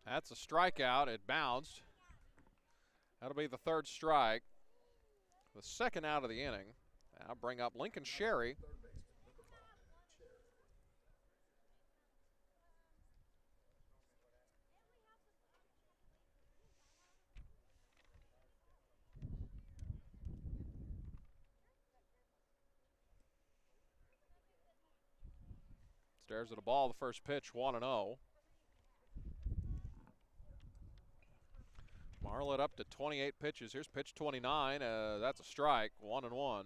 That's a strikeout. It bounced. That'll be the 3rd strike. The 2nd out of the inning. I'll bring up Lincoln Sherry. Stares at a ball, the first pitch, 1-0. Marlett up to 28 pitches. Here's pitch 29. That's a strike, 1-1.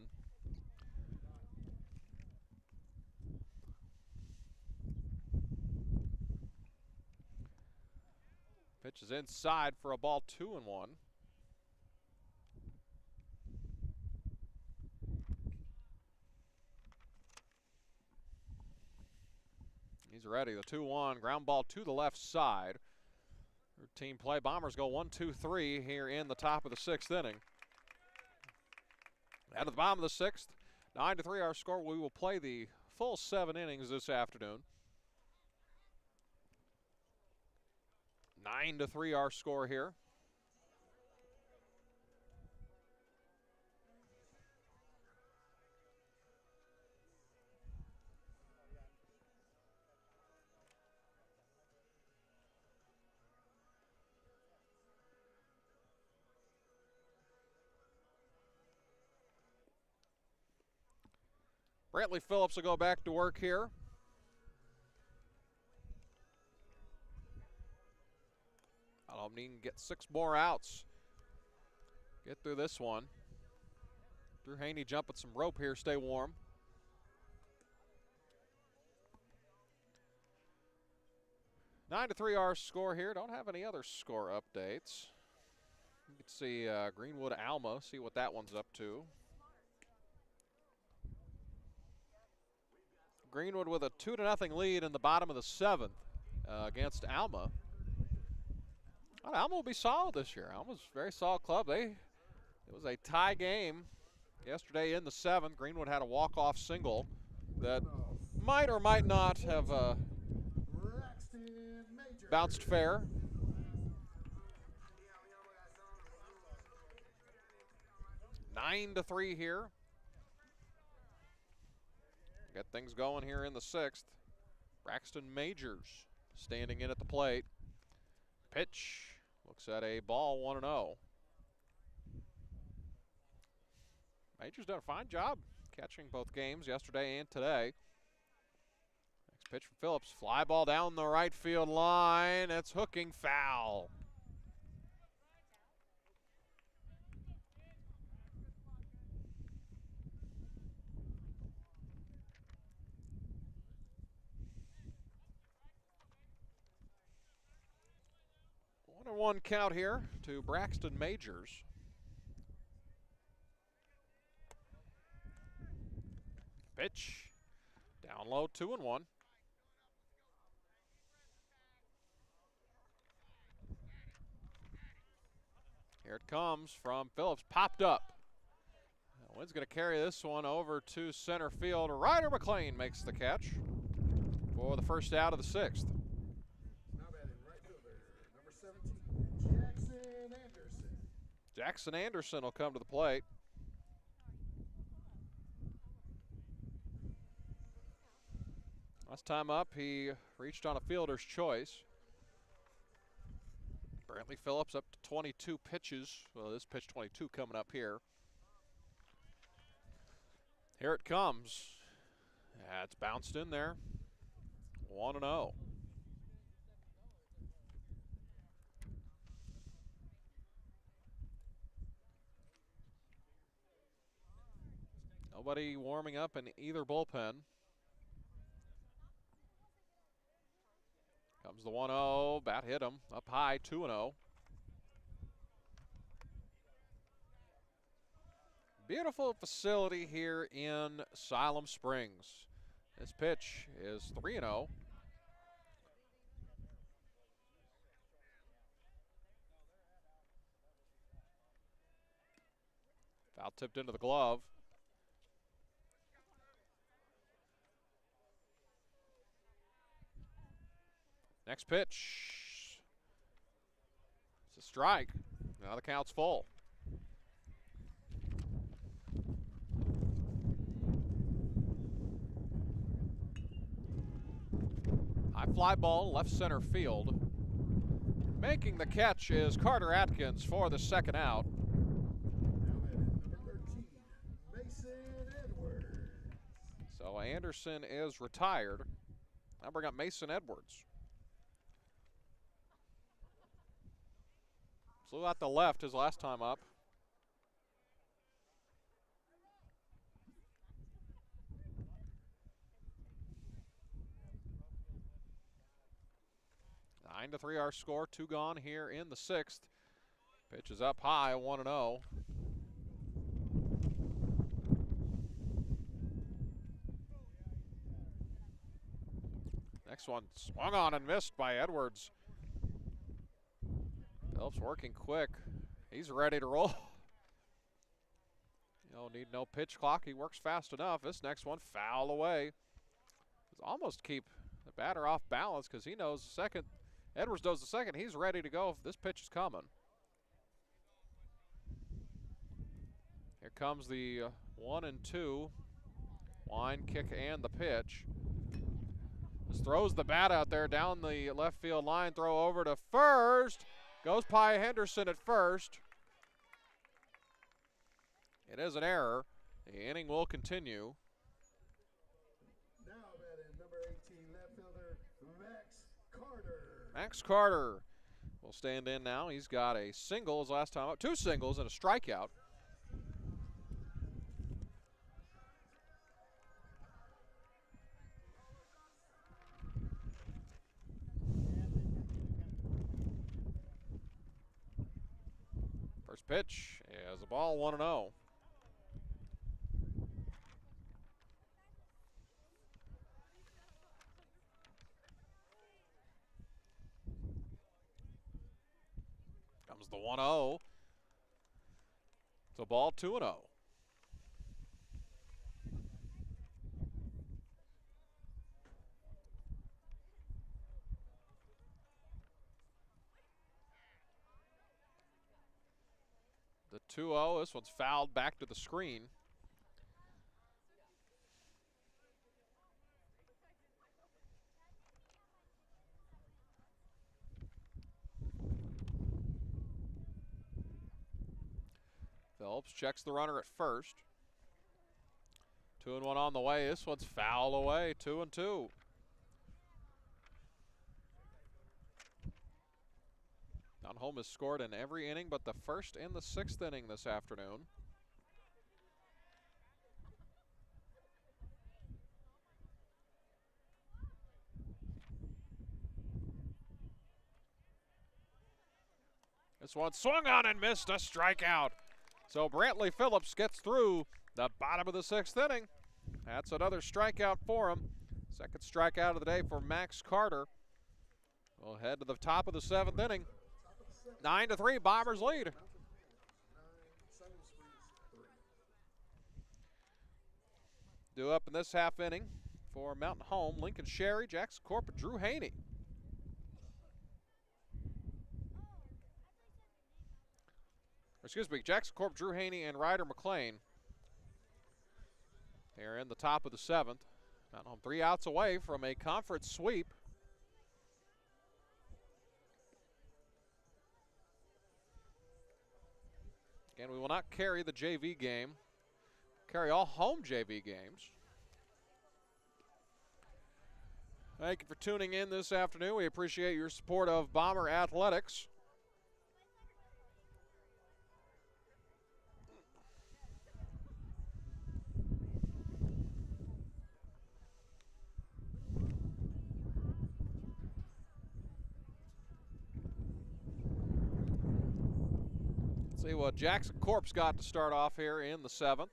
Pitch is inside for a ball, 2-1. He's ready. The 2-1 ground ball to the left side. Team play. Bombers go 1-2-3 here in the top of the 6th inning. At the bottom of the 6th, 9-3 our score. We will play the full 7 innings this afternoon. 9-3 our score here. Brantley Phillips will go back to work here. I don't need to get 6 more outs. Get through this one. Drew Haney jumping some rope here, stay warm. Nine to 3 our score here. Don't have any other score updates. You can see Greenwood Alma, see what that one's up to. Greenwood with a 2-0 lead in the bottom of the 7th against Alma. Well, Alma will be solid this year. Alma's a very solid club. It was a tie game yesterday in the 7th. Greenwood had a walk-off single that might or might not have bounced fair. Nine to 3 here. Get things going here in the 6th. Braxton Majors standing in at the plate. Pitch. Looks at a ball, 1-0. Majors done a fine job catching both games yesterday and today. Next pitch from Phillips. Fly ball down the right field line. It's hooking foul. One count here to Braxton Majors. Pitch. Down low, 2-1. Here it comes from Phillips. Popped up. Wynn's going to carry this one over to center field. Ryder McLean makes the catch for the first out of the 6th. Jackson Anderson will come to the plate. Last time up, he reached on a fielder's choice. Brantley Phillips up to 22 pitches. Well, this pitch 22 coming up here. Here it comes. It's bounced in there. 1-0. Nobody warming up in either bullpen. Comes the 1-0. Bat hit him. Up high, 2-0. Beautiful facility here in Siloam Springs. This pitch is 3-0. Foul tipped into the glove. Next pitch. It's a strike. Now the count's full. High fly ball, left center field. Making the catch is Carter Atkins for the second out. So Anderson is retired. Now bring up Mason Edwards. Flew out the left his last time up. Nine to 3 our score, 2 gone here in the 6th. Pitch is up high, 1-0. Next one swung on and missed by Edwards. Phillips working quick. He's ready to roll. You don't need no pitch clock. He works fast enough. This next one foul away. It's almost keep the batter off balance because he knows the second. Edwards knows the second. He's ready to go if this pitch is coming. Here comes the 1-2. Line, kick, and the pitch. Just throws the bat out there down the left field line. Throw over to first. Goes Pi Henderson at first. It is an error. The inning will continue. Max Carter. Max Carter will stand in now. He's got a single his last time up, 2 singles and a strikeout. First pitch is a ball, 1-0. Comes the 1-0. It's a ball, 2-0. The 2-0, this one's fouled back to the screen. Phillips checks the runner at first. 2-1 on the way. This one's foul away, 2-2. Down home has scored in every inning but the first and the 6th inning this afternoon. This one swung on and missed, a strikeout. So Brantley Phillips gets through the bottom of the 6th inning. That's another strikeout for him. Second strikeout of the day for Max Carter. We'll head to the top of the 7th inning. 9-3, Bombers lead. Due up in this half inning for Mountain Home, Lincoln Sherry, Jackson Corp, and Drew Haney. Excuse me, Jackson Corp, Drew Haney, and Ryder McLean. They're in the top of the 7th. Mountain Home 3 outs away from a conference sweep. Again, we will not carry the JV game. Carry all home JV games. Thank you for tuning in this afternoon. We appreciate your support of Bomber Athletics. Let's see what Jackson Corp's got to start off here in the 7th.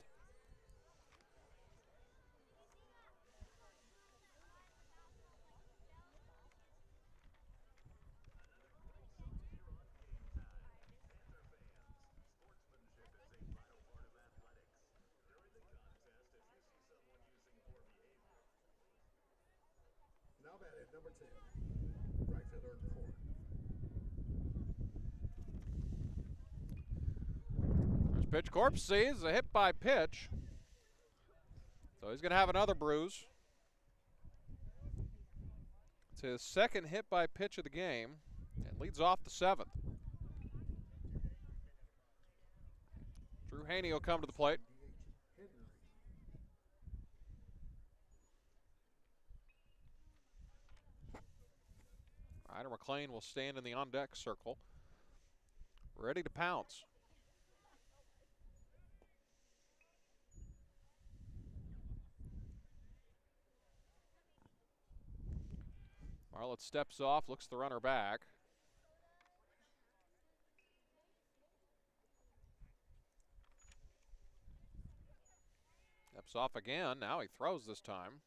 Now batted number 10, right fielder Corn. First pitch, Corp sees a hit by pitch. So he's going to have another bruise. It's his second hit by pitch of the game and leads off the 7th. Drew Haney will come to the plate. Ryder McLean will stand in the on-deck circle, ready to pounce. Marlett steps off, looks the runner back. Steps off again, now he throws this time.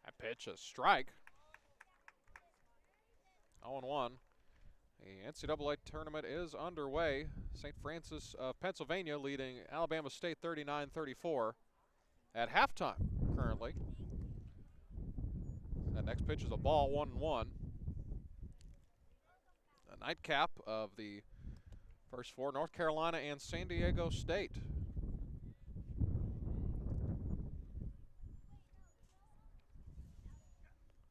That pitch, a strike. 0-1. The NCAA tournament is underway. St. Francis of Pennsylvania leading Alabama State 39-34 at halftime currently. That next pitch is a ball, 1-1. A nightcap of the First four, North Carolina and San Diego State.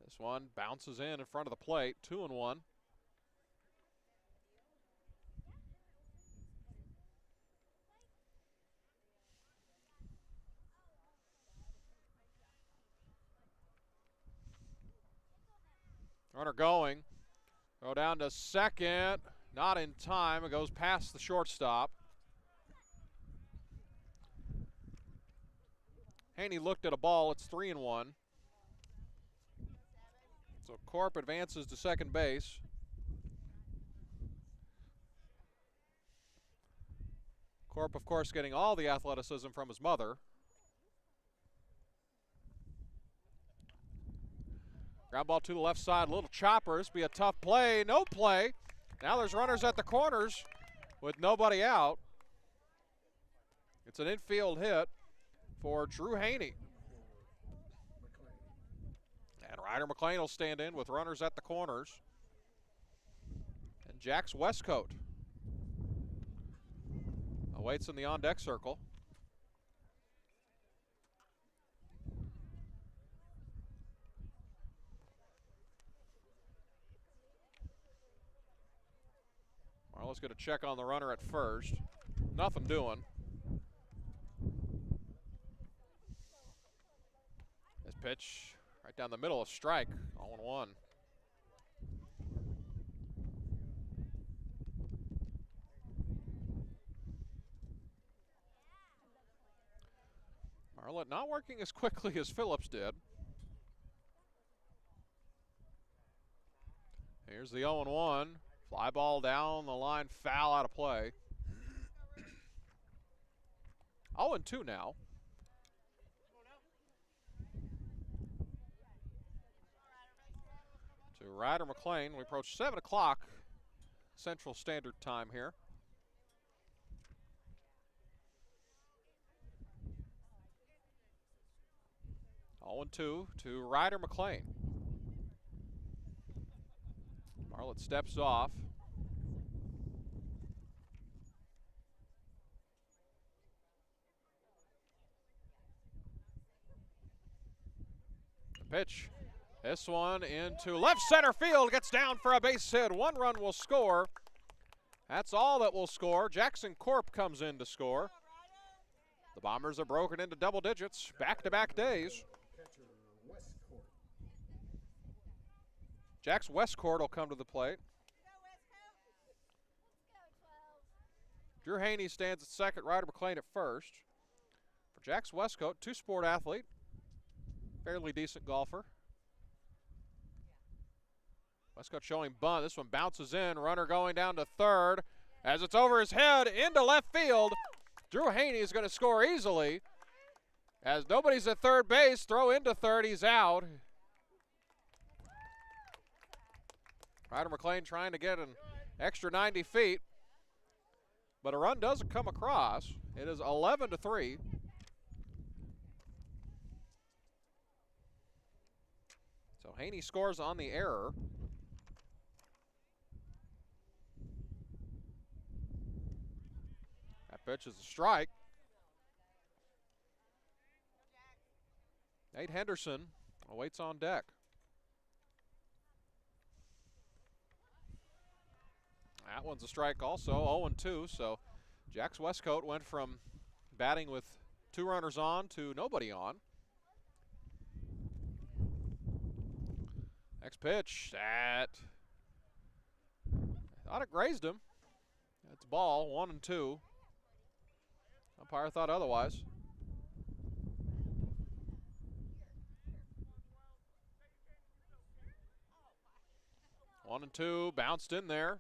This one bounces in front of the plate, 2-1. Runner going. Go down to second. Not in time. It goes past the shortstop. Haney looked at a ball. It's 3-1. So Corp advances to second base. Corp, of course, getting all the athleticism from his mother. Ground ball to the left side, little chopper. This will be a tough play. No play. Now there's runners at the corners with nobody out. It's an infield hit for Drew Haney. And Ryder McLean will stand in with runners at the corners. And Jax Westcoat awaits in the on-deck circle. Marlowe's going to check on the runner at first. Nothing doing. This pitch right down the middle, a strike, 0-1. Marlett not working as quickly as Phillips did. Here's the 0-1. Fly ball down the line, foul, out of play. 0-2 now. To Ryder McLean. We approach 7 o'clock Central Standard Time here. 0-2 to Ryder McLean. Marlett steps off. The pitch. This one into left center field. Gets down for a base hit. 1 run will score. That's all that will score. Jackson Corp comes in to score. The Bombers are broken into double digits. Back-to-back days. Jax Westcourt will come to the plate. Drew Haney stands at second, Ryder McLean at first. For Jax Westcourt, two-sport athlete, fairly decent golfer. Westcourt showing bunt. This one bounces in. Runner going down to third. As it's over his head into left field. Drew Haney is going to score easily. As nobody's at third base, throw into third, he's out. Ryder McLean trying to get an extra 90 feet. But a run doesn't come across. It is 11-3. So Haney scores on the error. That pitch is a strike. Nate Henderson awaits on deck. That one's a strike also, 0-2. So Jax Westcourt went from batting with 2 runners on to nobody on. Next pitch, that. I thought it grazed him. That's ball, 1-2. Umpire thought otherwise. 1-2, bounced in there.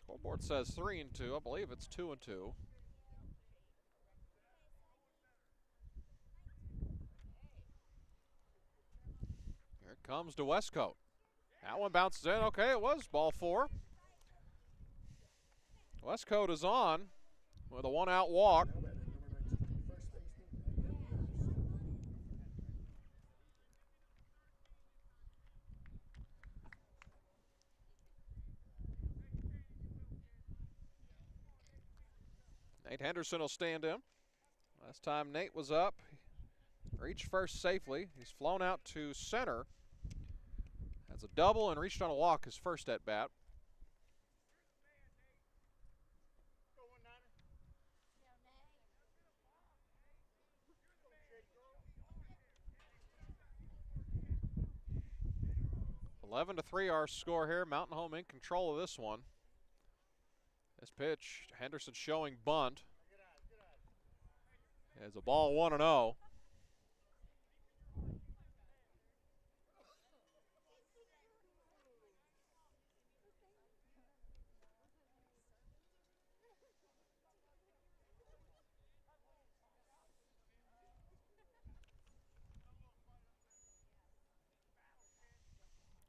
Scoreboard says 3-2. I believe it's 2-2. Here it comes to Westcourt. That one bounces in. Okay, it was ball 4. Westcourt is on with a 1-out walk. Nate Henderson will stand in. Last time Nate was up, reached first safely. He's flown out to center. Has a double and reached on a walk his first at bat. Eleven to 3 our score here. Mountain Home in control of this one. This pitch, Henderson showing bunt. It's a ball 1-0.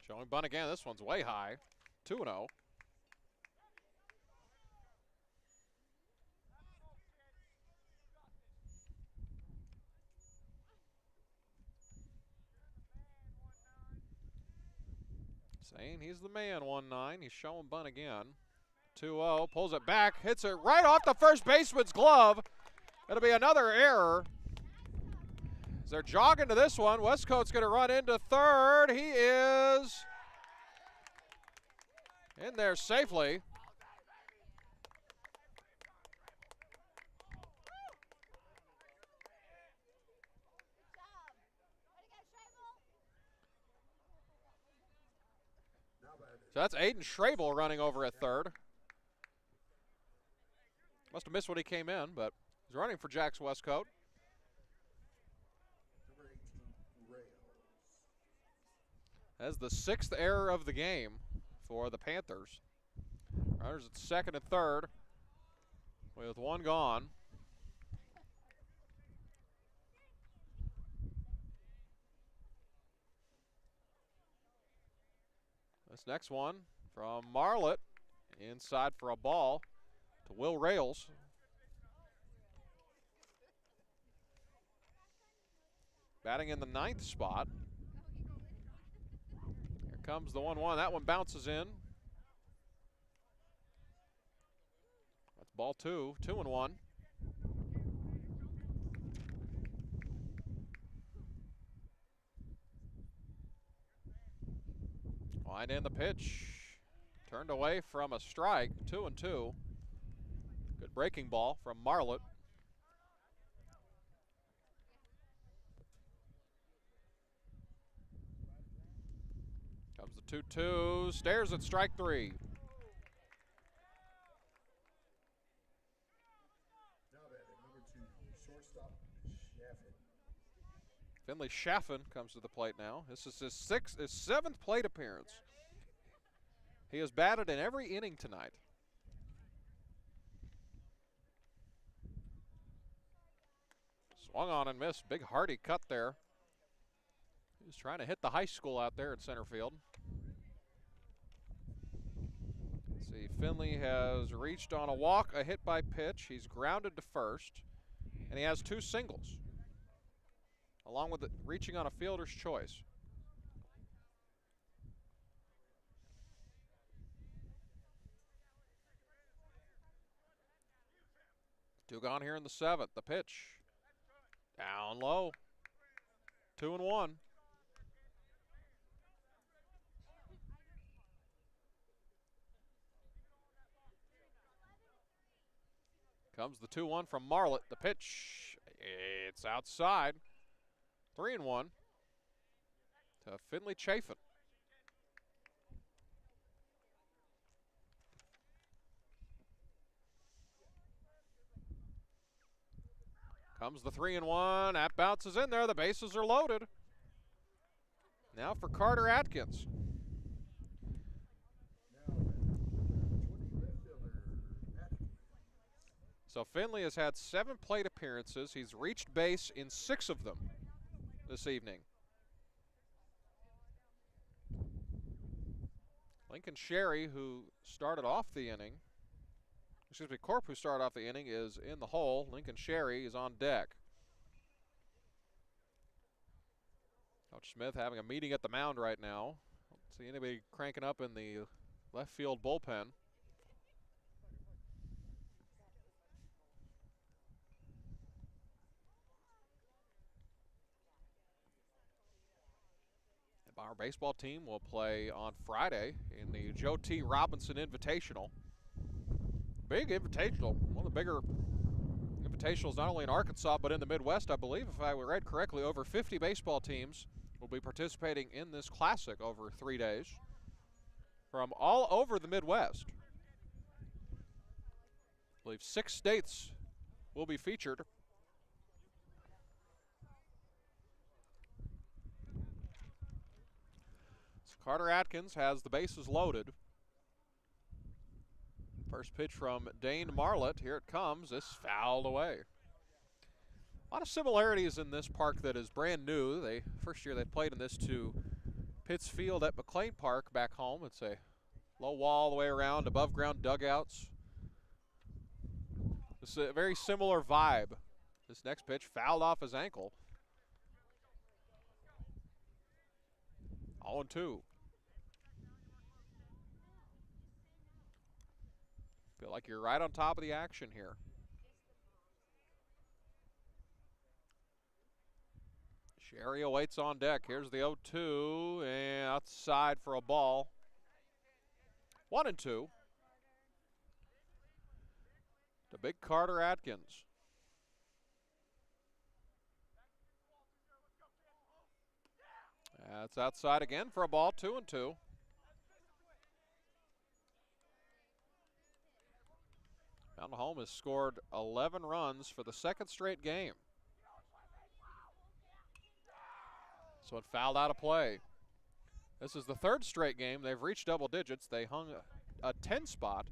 Showing bunt again. This one's way high. 2-0. Saying he's the man, 1-9. He's showing bunt again. 2-0. Pulls it back. Hits it right off the first baseman's glove. It'll be another error. As they're jogging to this one, Westcote's going to run into third. He is in there safely. So that's Aiden Schrabel running over at third. Must have missed when he came in, but he's running for Jacks Westcote. That's the 6th error of the game for the Panthers. Runners at second and third with one gone. This next one from Marlett, inside for a ball to Will Rails. Batting in the 9th spot. Here comes the 1-1. That one bounces in. That's ball 2, 2-1. Line in the pitch. Turned away from a strike, 2-2. Good breaking ball from Marlett. Comes the 2-2, stares at strike 3. Finley Chaffin comes to the plate now. This is his 7th plate appearance. He has batted in every inning tonight. Swung on and missed. Big hearty cut there. He was trying to hit the high school out there in center field. Let's see, Finley has reached on a walk, a hit by pitch. He's grounded to first, and he has 2 singles, along with reaching on a fielder's choice. Two gone here in the 7th. The pitch. Down low. 2-1. Comes the 2-1 from Marlett. The pitch. It's outside. 3-1 to Finley Chaffin. Comes the 3-1. That bounces in there. The bases are loaded. Now for Carter Atkins. So Finley has had 7 plate appearances. He's reached base in 6 of them this evening. Lincoln Sherry, who started off the inning, Corp, who started off the inning, is in the hole. Lincoln Sherry is on deck. Coach Smith having a meeting at the mound right now. Don't see anybody cranking up in the left field bullpen. Our baseball team will play on Friday in the Joe T. Robinson Invitational. Big invitational, one of the bigger invitationals not only in Arkansas but in the Midwest, I believe. If I read correctly, over 50 baseball teams will be participating in this classic over 3 days from all over the Midwest. I believe 6 states will be featured. So Carter Atkins has the bases loaded. First pitch from Dane Marlett. Here it comes. This fouled away. A lot of similarities in this park that is brand new. First year they played in this to Pitts Field at McLean Park back home. It's a low wall all the way around, above ground dugouts. This is a very similar vibe. This next pitch fouled off his ankle. 0-2. Feel like you're right on top of the action here. Sherry awaits on deck. Here's the 0-2 and outside for a ball. 1-2. The big Carter Atkins. That's outside again for a ball. 2-2. Mountain Home has scored 11 runs for the second straight game. So it fouled out of play. This is the third straight game they've reached double digits. They hung a 10 spot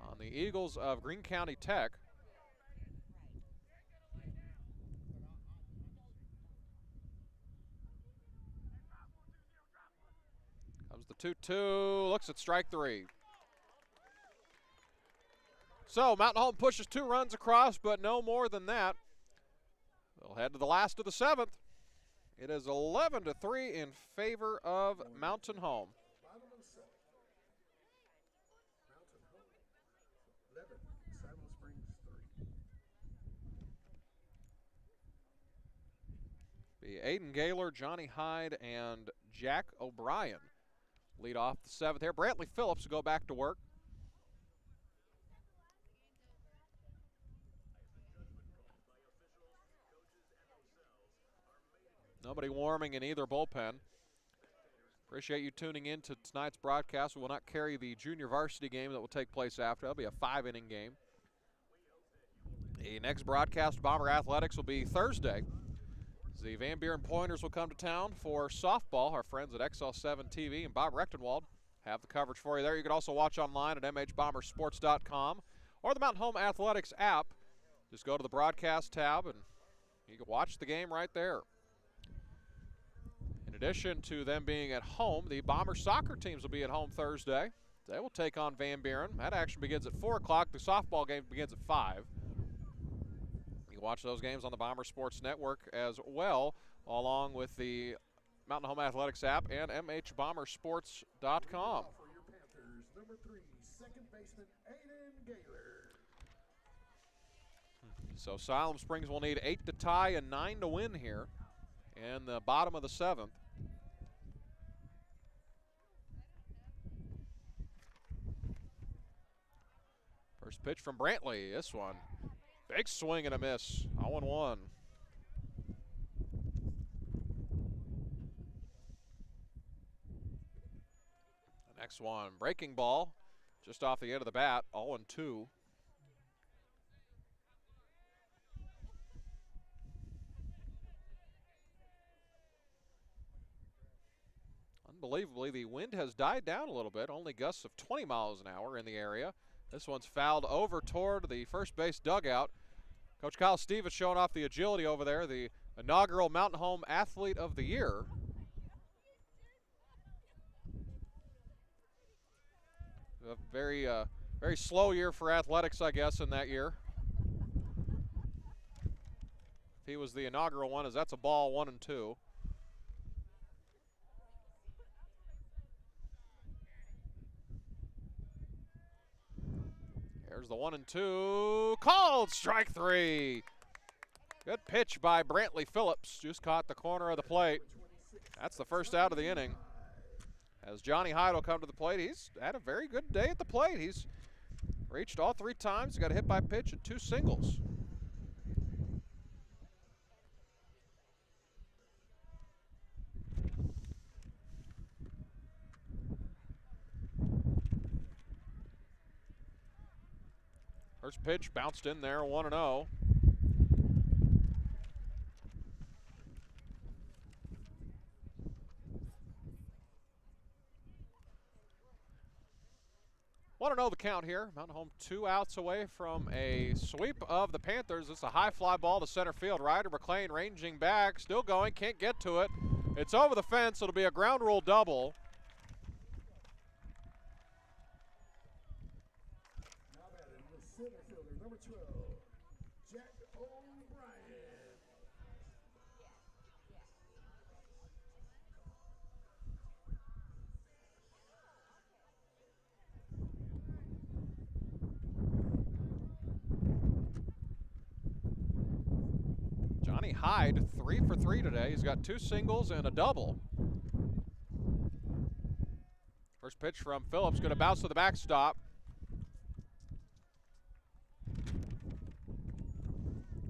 on the Eagles of Greene County Tech. Comes the 2-2, looks at strike 3. So Mountain Home pushes 2 runs across, but no more than that. They'll head to the last of the 7th. It is 11-3 in favor of Mountain Home. Bottom of the 7th. Mountain Home 11, Siloam Springs 3. Be Aiden Gaylor, Johnny Hyde, and Jack O'Brien lead off the 7th here. Brantley Phillips will go back to work. Nobody warming in either bullpen. Appreciate you tuning in to tonight's broadcast. We will not carry the junior varsity game that will take place after. That'll be a 5-inning game. The next broadcast, Bomber Athletics, will be Thursday. The Van Buren Pointers will come to town for softball. Our friends at XL7 TV and Bob Rechtenwald have the coverage for you there. You can also watch online at mhbombersports.com or the Mountain Home Athletics app. Just go to the broadcast tab and you can watch the game right there. In addition to them being at home, the Bomber soccer teams will be at home Thursday. They will take on Van Buren. That action begins at 4 o'clock. The softball game begins at 5. You can watch those games on the Bomber Sports Network as well, along with the Mountain Home Athletics app and mhbombersports.com. For your Panthers, number 3, second baseman Aiden Gaylor. So Siloam Springs will need 8 to tie and 9 to win here in the bottom of the 7th. First pitch from Brantley. This one, big swing and a miss. 0-1. The next one, breaking ball, just off the end of the bat. 0-2. Unbelievably, the wind has died down a little bit. Only gusts of 20 miles an hour in the area. This one's fouled over toward the first base dugout. Coach Kyle Stevens showing off the agility over there, the inaugural Mountain Home Athlete of the Year. A very slow year for athletics, I guess, in that year. If he was the inaugural one, as that's a ball, 1-2. There's the 1-2, called strike 3. Good pitch by Brantley Phillips, just caught the corner of the plate. That's the first out of the inning. As Johnny Hyde will come to the plate. He's had a very good day at the plate. He's reached all 3 times. He got a hit by pitch and 2 singles. First pitch bounced in there, 1-0. Want to know the count here. Mountain Home 2 outs away from a sweep of the Panthers. It's a high fly ball to center field. Ryder McLean ranging back, still going, can't get to it. It's over the fence. It'll be a ground rule double. Now batting the center fielder, number 12, Jack O'Brien. Johnny Hyde, 3 for 3 today. He's got 2 singles and a double. First pitch from Phillips, going to bounce to the backstop.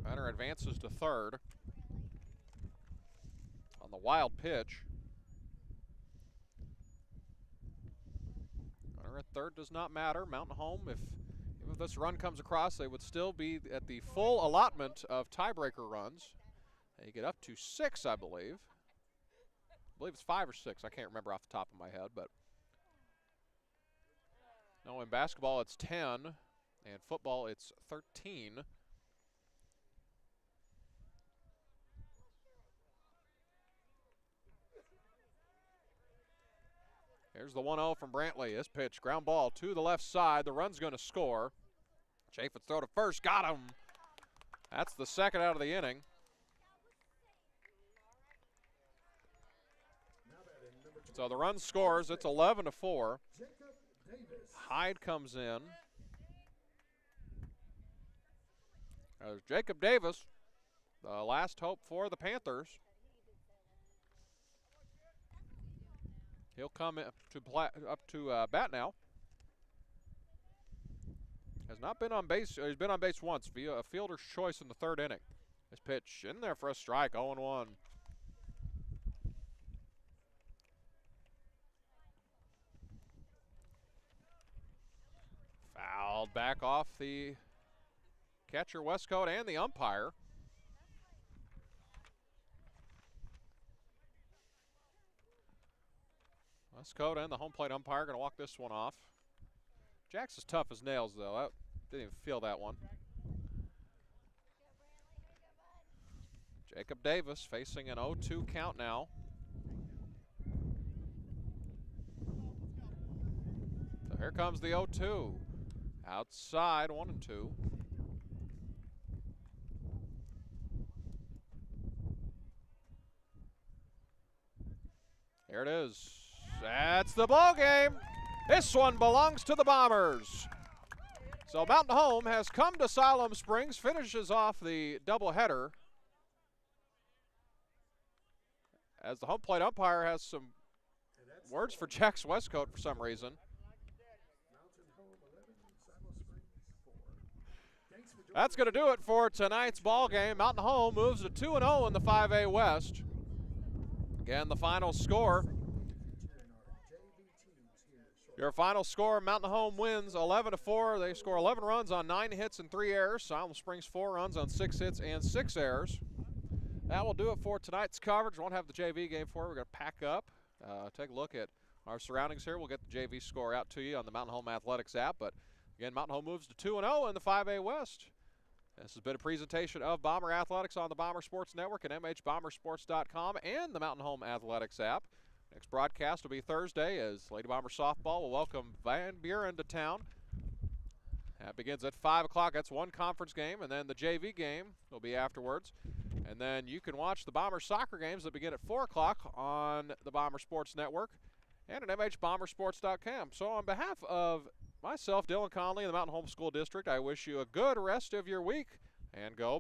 Runner advances to third on the wild pitch. Runner at third does not matter. Mountain Home, if this run comes across, they would still be at the full allotment of tiebreaker runs. They get up to 6, I believe. I believe it's 5 or 6. I can't remember off the top of my head, but no, in basketball it's 10, and football it's 13. Here's the 1-0 from Brantley. This pitch, ground ball to the left side. The run's going to score. Chaffetz throw to first, got him. That's the second out of the inning. So the run scores. It's 11-4. Hyde comes in. There's Jacob Davis, the last hope for the Panthers. He'll come up to bat now. Has not been on base. He's been on base once via a fielder's choice in the 3rd inning. This pitch in there for a strike, 0-1. Fouled back off the catcher Westcoat and the umpire. Westcoat and the home plate umpire going to walk this one off. Jack's as tough as nails, though. I didn't even feel that one. Jacob Davis facing an 0-2 count now. So here comes the 0-2. Outside, 1-2. Here it is. That's the ball game. This one belongs to the Bombers. So Mountain Home has come to Siloam Springs, finishes off the doubleheader. As the home plate umpire has some words for Jax Westcoat for some reason. That's going to do it for tonight's ball game. Mountain Home moves to 2-0 in the 5A West. Again, the final score. Your final score, Mountain Home wins 11-4. They score 11 runs on 9 hits and 3 errors. Siloam Springs 4 runs on 6 hits and 6 errors. That will do it for tonight's coverage. We won't have the JV game for it. We're going to pack up, take a look at our surroundings here. We'll get the JV score out to you on the Mountain Home Athletics app. But again, Mountain Home moves to 2-0 in the 5A West. This has been a presentation of Bomber Athletics on the Bomber Sports Network and MHBombersports.com and the Mountain Home Athletics app. Next broadcast will be Thursday as Lady Bomber Softball will welcome Van Buren to town. That begins at 5 o'clock. That's one conference game, and then the JV game will be afterwards. And then you can watch the Bomber soccer games that begin at 4 o'clock on the Bomber Sports Network and at MHBombersports.com. So on behalf of myself, Dylan Conley, and the Mountain Home School District, I wish you a good rest of your week, and go